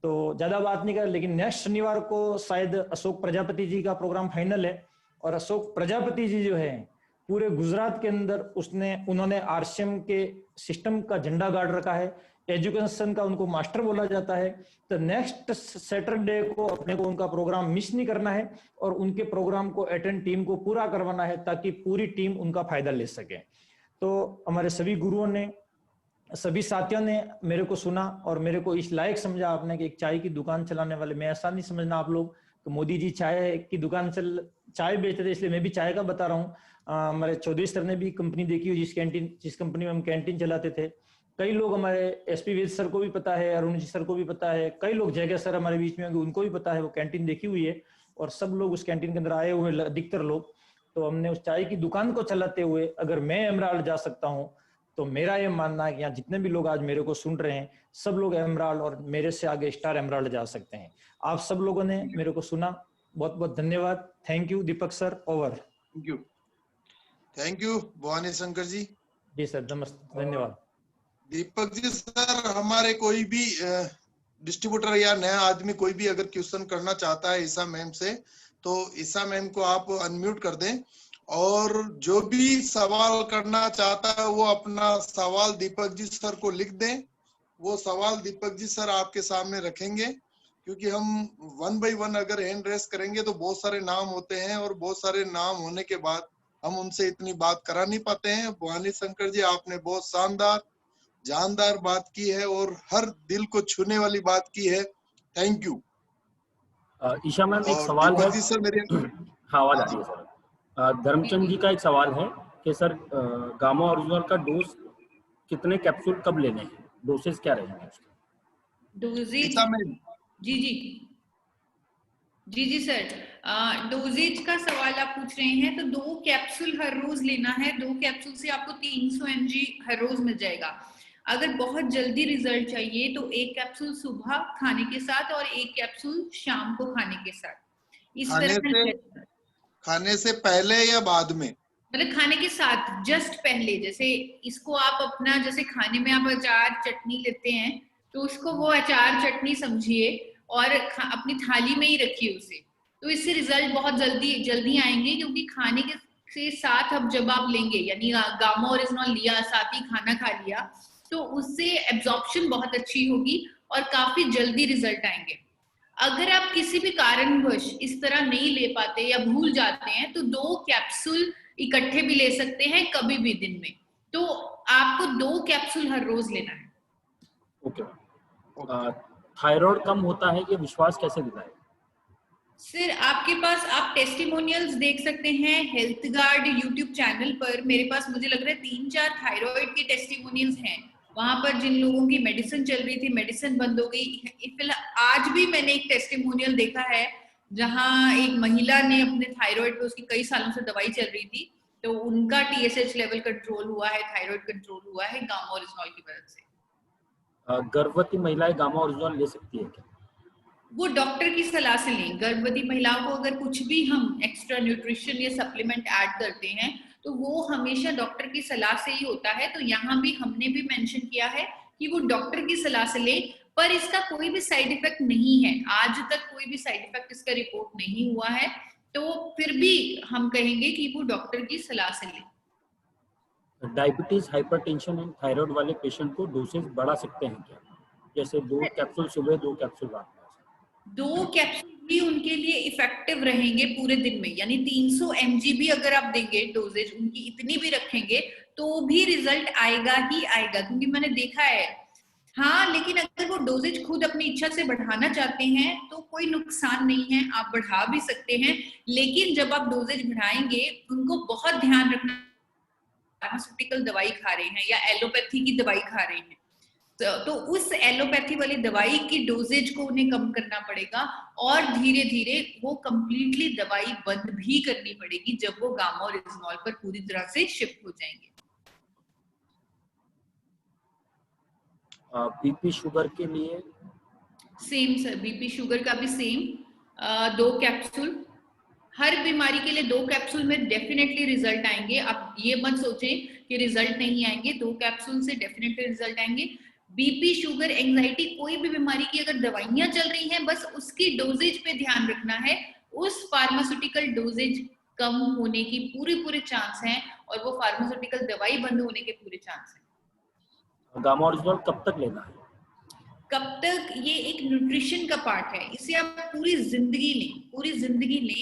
तो ज्यादा बात नहीं कर, लेकिन नेक्स्ट शनिवार को शायद अशोक प्रजापति जी का प्रोग्राम फाइनल है, और अशोक प्रजापति जी जो है पूरे गुजरात के अंदर उन्होंने आरसीएम के सिस्टम का झंडा गाड़ रखा है, एजुकेशन का उनको मास्टर बोला जाता है। तो नेक्स्ट सैटरडे को अपने को उनका प्रोग्राम मिस नहीं करना है, और उनके प्रोग्राम को अटेंड टीम को पूरा करवाना है, ताकि पूरी टीम उनका फायदा ले सके। तो हमारे सभी गुरुओं ने, सभी साथियों ने मेरे को सुना और मेरे को इस लायक समझा आपने कि एक चाय की दुकान चलाने वाले, मैं ऐसा नहीं समझना आप लोग तो मोदी जी चाय की दुकान चाय बेचते थे, इसलिए मैं भी चाय का बता रहा हूँ। हमारे चौधरी सर ने भी कंपनी देखी हुई, जिस कंपनी में हम कैंटीन चलाते थे। कई लोग, हमारे एसपी वेद सर को भी पता है, अरुण जी सर को भी पता है, कई लोग, जयगढ़ सर हमारे बीच में होंगे, उनको भी पता है, वो कैंटीन देखी हुई है, और सब लोग उस कैंटीन के अंदर आए हुए, अधिकतर लोग। तो हमने उस चाय की दुकान को चलाते हुए, अगर मैं एमराल्ड जा सकता हूँ, तो मेरा ये मानना है कि यहाँ जितने भी लोग आज मेरे को सुन रहे हैं, सब लोग एमराल्ड और मेरे से आगे स्टार एमराल्ड जा सकते हैं। आप सब लोगों ने मेरे को सुना, बहुत बहुत धन्यवाद। Thank you Deepak sir, over. Thank you Bhavani Shankar ji. जी सर, नमस्ते, धन्यवाद। दीपक जी सर, हमारे कोई भी डिस्ट्रीब्यूटर या नया आदमी कोई भी अगर क्वेश्चन करना चाहता है ईसा मैम से, तो ईसा मैम को आप अनम्यूट कर दें, और जो भी सवाल करना चाहता है वो अपना सवाल दीपक जी सर को लिख दें। वो सवाल दीपक जी सर आपके सामने रखेंगे, क्योंकि हम 1 बाय 1 अगर हैंड रेस करेंगे तो बहुत सारे नाम होते हैं, और बहुत सारे नाम होने के बाद हम उनसे इतनी बात करा नहीं पाते हैं। भवानी शंकर जी, आपने बहुत शानदार जानदार बात की है और हर दिल को छूने वाली बात की है। Thank you. ईशा मैम, एक सवाल है। सर मेरे हाँ, आवाज आ रही है सर। धर्मचंद जी का एक सवाल है कि सर गामा ओरिजिनल का डोज कितने कैप्सूल कब लेने हैं, डोसेस क्या रहेंगे उसके? डोजेज, जी जी जी जी सर, डोजेज का सवाल आप पूछ रहे हैं, तो 2 कैप्सूल हर रोज लेना है। 2 कैप्सूल से आपको 300 mg हर रोज मिल जाएगा। अगर बहुत जल्दी रिजल्ट चाहिए तो 1 कैप्सूल सुबह खाने के साथ और 1 कैप्सूल शाम को खाने के साथ। इस तरह खाने से पहले या बाद में? मतलब खाने के साथ, जस्ट पहले। जैसे इसको आप अपना, जैसे खाने में आप अचार चटनी लेते हैं, तो उसको वो अचार चटनी समझिए और अपनी थाली में ही रखिए उसे। तो इससे रिजल्ट बहुत जल्दी आएंगे, क्योंकि खाने के साथ अब जब आप लेंगे, यानी गामा ओरिजिनल लिया, साथ ही खाना खा लिया, तो उससे एब्जॉर्प्शन बहुत अच्छी होगी और काफी जल्दी रिजल्ट आएंगे। अगर आप किसी भी कारणवश इस तरह नहीं ले पाते या भूल जाते हैं, तो 2 कैप्सूल इकट्ठे भी ले सकते हैं कभी भी दिन में। तो आपको 2 कैप्सूल हर रोज लेना है। ओके। थायराइड कम होता है, ये विश्वास कैसे दिलाए? सर, आपके पास आप टेस्टिमोनियल्स देख सकते हैं हेल्थ गार्ड यूट्यूब चैनल पर। मेरे पास मुझे लग रहा है 3-4 थायराइड के टेस्टिमोनियल्स हैं वहां पर, जिन लोगों की मेडिसिन चल रही थी, मेडिसिन बंद हो गई। फिलहाल आज भी मैंने एक टेस्टिमोनियल देखा है जहां एक महिला ने अपने थायराइड पे, उसकी कई सालों से दवाई चल रही थी, तो उनका TSH लेवल कंट्रोल हुआ है, थायराइड कंट्रोल हुआ है गामा ओरिजिनल की वजह से। गर्भवती महिलाएं गामा ओरिजिनल ले सकती है क्या? वो डॉक्टर की सलाह से लें। गर्भवती महिलाओं को अगर कुछ भी हम एक्स्ट्रा न्यूट्रिशन या सप्लीमेंट ऐड करते हैं, तो वो हमेशा डॉक्टर की सलाह से ही होता है। तो यहाँ भी हमने भी मेंशन किया है कि वो डॉक्टर की सलाह से ले, पर इसका कोई भी साइड इफेक्ट नहीं है। आज तक कोई भी साइड इफेक्ट इसका रिपोर्ट नहीं हुआ है, तो फिर भी हम कहेंगे कि वो डॉक्टर की सलाह से ले। डायबिटीज, हाइपरटेंशन एंड थायराइड वाले पेशेंट को डोसेज बढ़ा सकते हैं क्या? जैसे 2 कैप्सूल सुबह, 2 कैप्सूल रात में। 2 कैप्सूल भी उनके लिए इफेक्टिव रहेंगे पूरे दिन में, यानी 300 mg भी अगर आप देंगे डोजेज उनकी इतनी भी रखेंगे तो भी रिजल्ट आएगा ही आएगा, क्योंकि मैंने देखा है। हाँ, लेकिन अगर वो डोजेज खुद अपनी इच्छा से बढ़ाना चाहते हैं तो कोई नुकसान नहीं है, आप बढ़ा भी सकते हैं। लेकिन जब आप डोजेज बढ़ाएंगे उनको बहुत ध्यान रखना, फार्मास्यूटिकल दवाई खा रहे हैं या एलोपैथी की दवाई खा रहे हैं तो उस एलोपैथी वाली दवाई की डोजेज को उन्हें कम करना पड़ेगा और धीरे धीरे वो कंप्लीटली दवाई बंद भी करनी पड़ेगी जब वो गामा और रिजनॉल पर पूरी तरह से शिफ्ट हो जाएंगे। बीपी शुगर के लिए सेम सर, बीपी शुगर का भी सेम 2 कैप्सूल, हर बीमारी के लिए 2 कैप्सूल में डेफिनेटली रिजल्ट आएंगे। आप ये मत सोचें कि रिजल्ट नहीं आएंगे, 2 कैप्सूल से डेफिनेटली रिजल्ट आएंगे। बीपी, शुगर, एंजाइटी, कोई भी बीमारी की अगर दवाइयां चल रही हैं, बस उसकी डोजेज पे ध्यान रखना है। उस फार्मास्यूटिकल डोजेज कम होने की पूरे चांस हैं और वो फार्मास्यूटिकल दवाई बंद होने के पूरे चांस हैं। गामा ओरिजिनल कब तक लेना है? कब तक? ये एक न्यूट्रिशन का पार्ट है, इसे आप पूरी जिंदगी लें।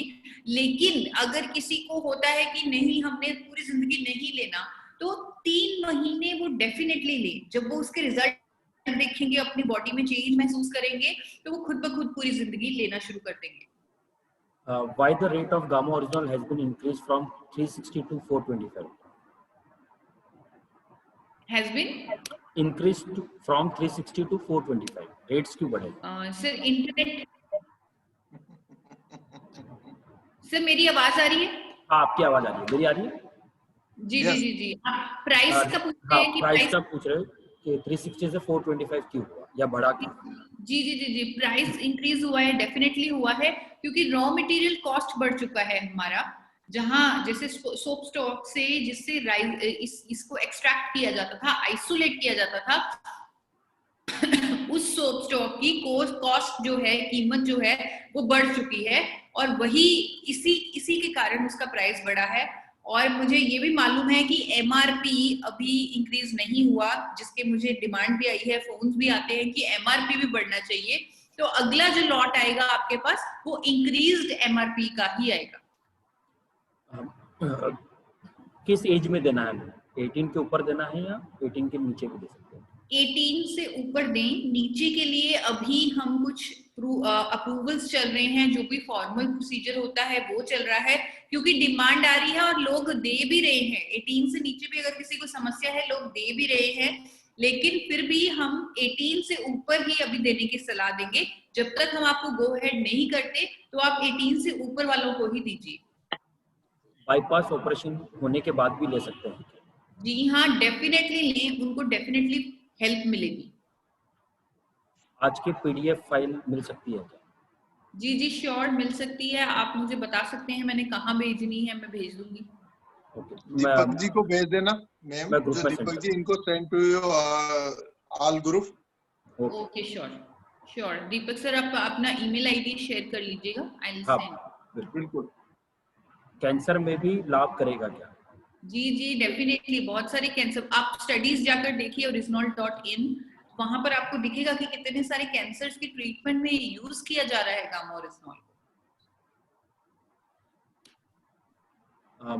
लेकिन अगर किसी को होता है कि नहीं हमने पूरी जिंदगी नहीं लेना, तो 3 महीने वो डेफिनेटली ले। जब वो उसके रिजल्ट देखेंगे, अपनी बॉडी में चेंज महसूस करेंगे, तो वो खुद ब खुद पूरी जिंदगी लेना शुरू कर देंगे। Why the rate of gamma original has been increased from 360 to 425? Has been increased from 360 to 425. Rates क्यों बढ़े? सर इंटरनेट, सर मेरी आवाज आ रही है? हाँ, आपकी आवाज आ रही है, मेरी आ रही है? जी Yes. जी जी जी। आप प्राइस का पूछ रहे हैं कि प्राइस का पूछ रहे हो कि 360 से 425 क्यों हुआ या बढ़ा क्यों? जी जी जी जी, प्राइस इंक्रीज हुआ है, डेफिनेटली हुआ है, क्योंकि रॉ मटेरियल कॉस्ट बढ़ चुका है हमारा। जहां जैसे सोप स्टॉक से जिससे इसको एक्सट्रैक्ट किया जाता था, आइसोलेट किया जाता था, उस सोप स्टॉक की कॉस्ट जो है, कीमत जो है वो बढ़ चुकी है और वही इसी के कारण उसका प्राइस बढ़ा है। और मुझे ये भी मालूम है कि एमआरपी अभी इंक्रीज नहीं हुआ, जिसके मुझे डिमांड भी आई है, फोन्स भी आते हैं कि एमआरपी भी बढ़ना चाहिए। तो अगला जो लॉट आएगा आपके पास वो इंक्रीज्ड एमआरपी का ही आएगा। किस एज में देना है? 18 के ऊपर देना है या 18 के नीचे भी दे सकते हैं? 18 से ऊपर दें। नीचे के लिए अभी हम कुछ अप्रूवल्स चल रहे हैं, जो भी फॉर्मल प्रोसीजर होता है वो चल रहा है, क्योंकि डिमांड आ रही है और लोग दे भी रहे हैं। 18 से नीचे भी अगर किसी को समस्या है, लोग दे भी रहे हैं, लेकिन फिर भी हम 18 से ऊपर ही अभी देने की सलाह देंगे। जब तक हम आपको गो हेड नहीं करते तो आप 18 से ऊपर वालों को ही दीजिए। बाईपास ऑपरेशन होने के बाद भी ले सकते हैं? जी हाँ, डेफिनेटली लें, उनको डेफिनेटली हेल्प मिलेगी। आज के पीडीएफ फाइल मिल सकती है क्या? जी जी श्योर, मिल सकती है। आप मुझे बता सकते हैं मैंने कहाँ भेजनी है, मैं भेज दूंगी। दीपक जी को भेज देना मैम, मैं ग्रुप जो में दीपक जी इनको send to you all group. Okay sure. Deepak sir आप अपना ईमेल आईडी शेयर कर लीजिएगा, आई विल सेंड। बिल्कुल। कैंसर में भी लाभ करेगा क्या? जी डेफिनेटली, बहुत सारे कैंसर, आप स्टडीज जाकर देखिए original.in, वहां पर आपको दिखेगा कि कितने सारे कैंसर्स की ट्रीटमेंट में यूज किया जा रहा है गामा ओरिजिनल।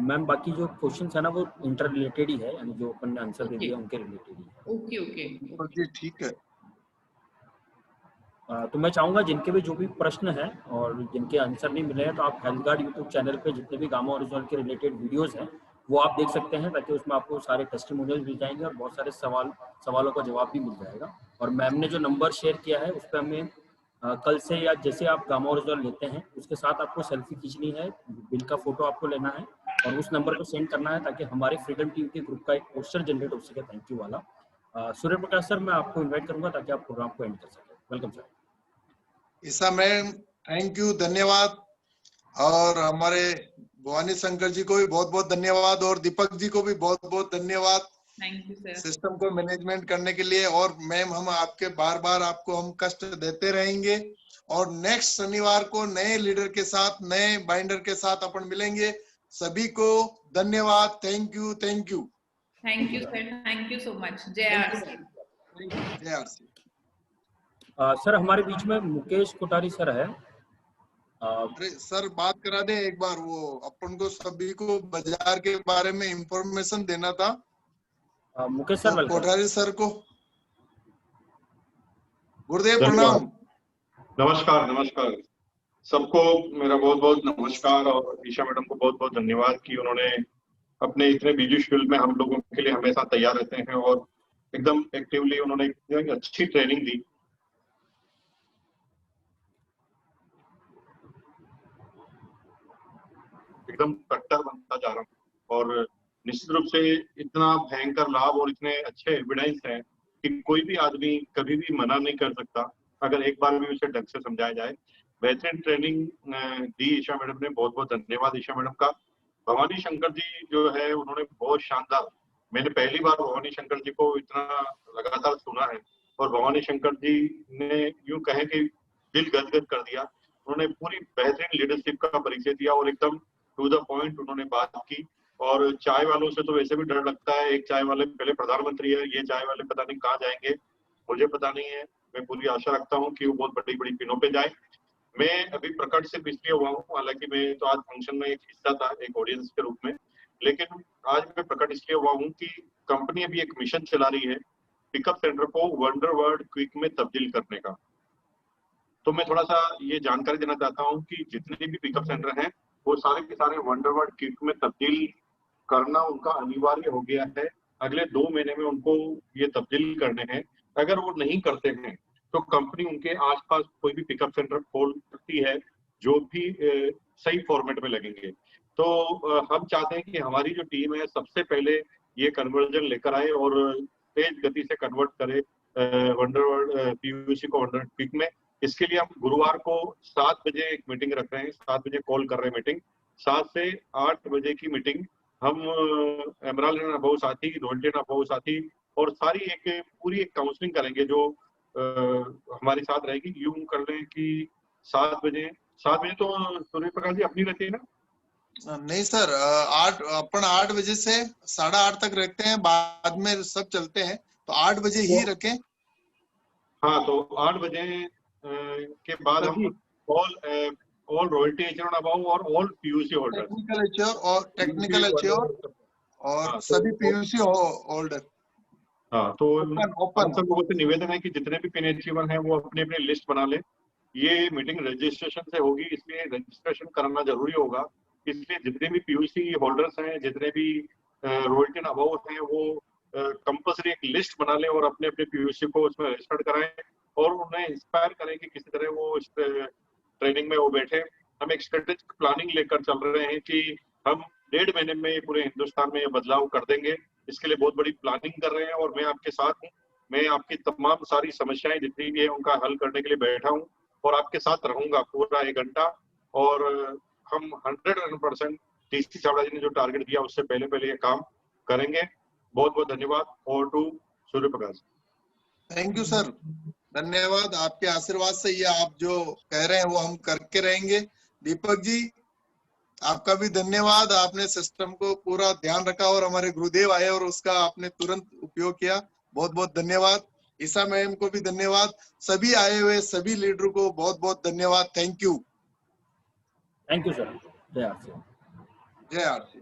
मैम बाकी जो क्वेश्चंस है ना वो इंटर रिलेटेड ही है, यानी जो अपन ने आंसर दे दिया उनके रिलेटेड ही है। ओके ठीक है। तो मैं चाहूंगा जिनके भी जो भी प्रश्न है और जिनके आंसर नहीं मिले हैं, तो आप हेल्थ गार्ड यूट्यूब चैनल पे जितने भी गामा ओरिजिनल के रिलेटेड वीडियोस हैं वो आप देख सकते हैं, ताकि उसमें आपको सारे टेस्टिमोनियल मिल जाएंगे और बहुत सारे सवालों का जवाब भी मिल जाएगा। और मैम ने जो नंबर शेयर किया है उस पर हमें कल से या जैसे आप गामा ओरिजिनल लेते हैं उसके साथ आपको सेल्फी खींचनी है, बिल का फोटो आपको लेना है और उस नंबर को सेंड करना है, ताकि हमारे फ्रीडम टीम के ग्रुप का एक पोस्टर जनरेट हो सके थैंक यू वाला। सूर्य प्रकाश सर, मैं आपको इन्वाइट करूंगा ताकि आप प्रोग्राम को एंड कर सकें। Welcome sir. Isa ma'am thank you, धन्यवाद। और हमारे भवानी शंकर जी को भी बहुत बहुत धन्यवाद और दीपक जी को भी बहुत बहुत धन्यवाद, थैंक यू सर, सिस्टम को मैनेजमेंट करने के लिए। और मैम हम आपके बार आपको हम कष्ट देते रहेंगे और नेक्स्ट शनिवार को नए लीडर के साथ, नए बाइंडर के साथ अपन मिलेंगे। सभी को धन्यवाद, thank you. Thank you sir, thank you so much. जय आरसी। जय आरसी। सर हमारे बीच में मुकेश कोठारी सर है। अरे सर बात करा दे एक बार, वो अपन को सभी को बाजार के बारे में इंफॉर्मेशन देना था। मुकेश सर तो वेलकम। कोठारी सर को गुरुदेव प्रणाम। नमस्कार, नमस्कार सबको, मेरा बहुत बहुत नमस्कार। और ईशा मैडम को बहुत बहुत धन्यवाद कि उन्होंने अपने इतने बिजी शेड्यूल में हम लोगों के लिए हमेशा तैयार रहते हैं और एकदम एक्टिवली उन्होंने एक अच्छी ट्रेनिंग दी। एकदम कट्टर बनता जा रहा हूँ और निश्चित रूप से इतना भयंकर लाभ और इतने अच्छे एविडेंस हैं कि कोई भी आदमी कभी भी मना नहीं कर सकता अगर एक बार भी उसे ढंग से समझाया जाए। बेहतरीन ट्रेनिंग दी ईशा मैडम ने, बहुत बहुत धन्यवाद ईशा मैडम का। भवानी शंकर जी जो है उन्होंने बहुत शानदार, मैंने पहली बार भवानी शंकर जी को इतना लगातार सुना है और भवानी शंकर जी ने यूं कहें कि दिल गदगद कर दिया। उन्होंने पूरी बेहतरीन लीडरशिप का परिचय दिया और एकदम टू द पॉइंट उन्होंने बात की। और चाय वालों से तो वैसे भी डर लगता है, एक चाय वाले पहले प्रधानमंत्री है, ये चाय वाले पता नहीं कहाँ जाएंगे, मुझे पता नहीं है। मैं पूरी आशा रखता हूँ कि वो बहुत बड़ी बड़ी पिनों पे जाए। मैं अभी प्रकट से इसलिए हुआ हूँ, हालांकि मैं तो आज फंक्शन में एक हिस्सा था, एक ऑडियंस के रूप में, लेकिन आज मैं प्रकट इसलिए हुआ हूँ कि कंपनी अभी एक मिशन चला रही है पिकअप सेंटर को वंडर वर्ल्ड क्विक में तब्दील करने का। तो मैं थोड़ा सा ये जानकारी देना चाहता हूँ कि जितने भी पिकअप सेंटर हैं वो सारे के सारे वंडर वर्ल्ड क्विक में तब्दील करना उनका अनिवार्य हो गया है। अगले 2 महीने में उनको ये तब्दील करने हैं। अगर वो नहीं करते हैं तो कंपनी उनके आसपास कोई भी पिकअप सेंटर खोल सकती है जो भी सही फॉर्मेट में लगेंगे। तो हम चाहते हैं कि हमारी जो टीम है सबसे पहले ये कन्वर्जन लेकर आए और तेज गति से कन्वर्ट करे वंडर वर्ल्ड पीयूसी को वंडर क्विक में। इसके लिए हम गुरुवार को 7 बजे एक मीटिंग रख रहे हैं, 7 बजे कॉल कर रहे हैं मीटिंग, 7 से 8 बजे की मीटिंग। हम एमराल्ड एंड अबव साथी, रॉयल्टी एंड अबव साथी और सारी पूरी एक काउंसलिंग करेंगे जो हमारे साथ रहेगी। यूं कर लें कि 7 बजे तो सूर्य प्रकाश जी अपनी रहती है ना? नहीं सर, 8 बजे से 8:30 तक रखते हैं, बाद में सब चलते हैं, तो 8 बजे ही रखें। हाँ, तो 8 बजे के बाद हम ऑल रॉयल्टी एचआर अबाउ और all PUC holder, technical HR और सभी पीयूसी होल्डर। हाँ, तो हम सब लोगों से निवेदन है कि जितने भी पिन अचीवर हैं वो अपनी अपनी लिस्ट बना ले। ये मीटिंग रजिस्ट्रेशन से होगी, इसलिए रजिस्ट्रेशन करना जरूरी होगा। इसलिए जितने भी पीयूसी होल्डर्स हैं, जितने भी रॉयल्टी एंड अबाउ हैं, वो कंपल्सरी एक लिस्ट बना ले और अपने अपने पीयूसी को उसमें रजिस्टर्ड कराएं और उन्हें इंस्पायर करें कि किसी तरह वो इस ट्रेनिंग में वो बैठे। हम एक स्ट्रेटेजिक प्लानिंग लेकर चल रहे हैं कि हम 1.5 महीने में पूरे हिंदुस्तान में ये बदलाव कर देंगे। इसके लिए बहुत बड़ी प्लानिंग कर रहे हैं और मैं आपके साथ हूँ। मैं आपकी तमाम सारी समस्याएं जितनी भी है उनका हल करने के लिए बैठा हूँ और आपके साथ रहूंगा पूरा 1 घंटा। और हम 100% टीसी छाबड़ा जी ने जो टारगेट दिया उससे पहले ये काम करेंगे। बहुत बहुत धन्यवाद। और to Surya Prakash. Thank you sir, धन्यवाद। आपके आशीर्वाद से ये आप जो कह रहे हैं वो हम करके रहेंगे। दीपक जी आपका भी धन्यवाद, आपने सिस्टम को पूरा ध्यान रखा और हमारे गुरुदेव आए और उसका आपने तुरंत उपयोग किया, बहुत बहुत धन्यवाद। ईशा मैम को भी धन्यवाद, सभी आए हुए सभी लीडर को बहुत बहुत धन्यवाद। Thank you. Thank you sir. जय आरसी। जय आरसी।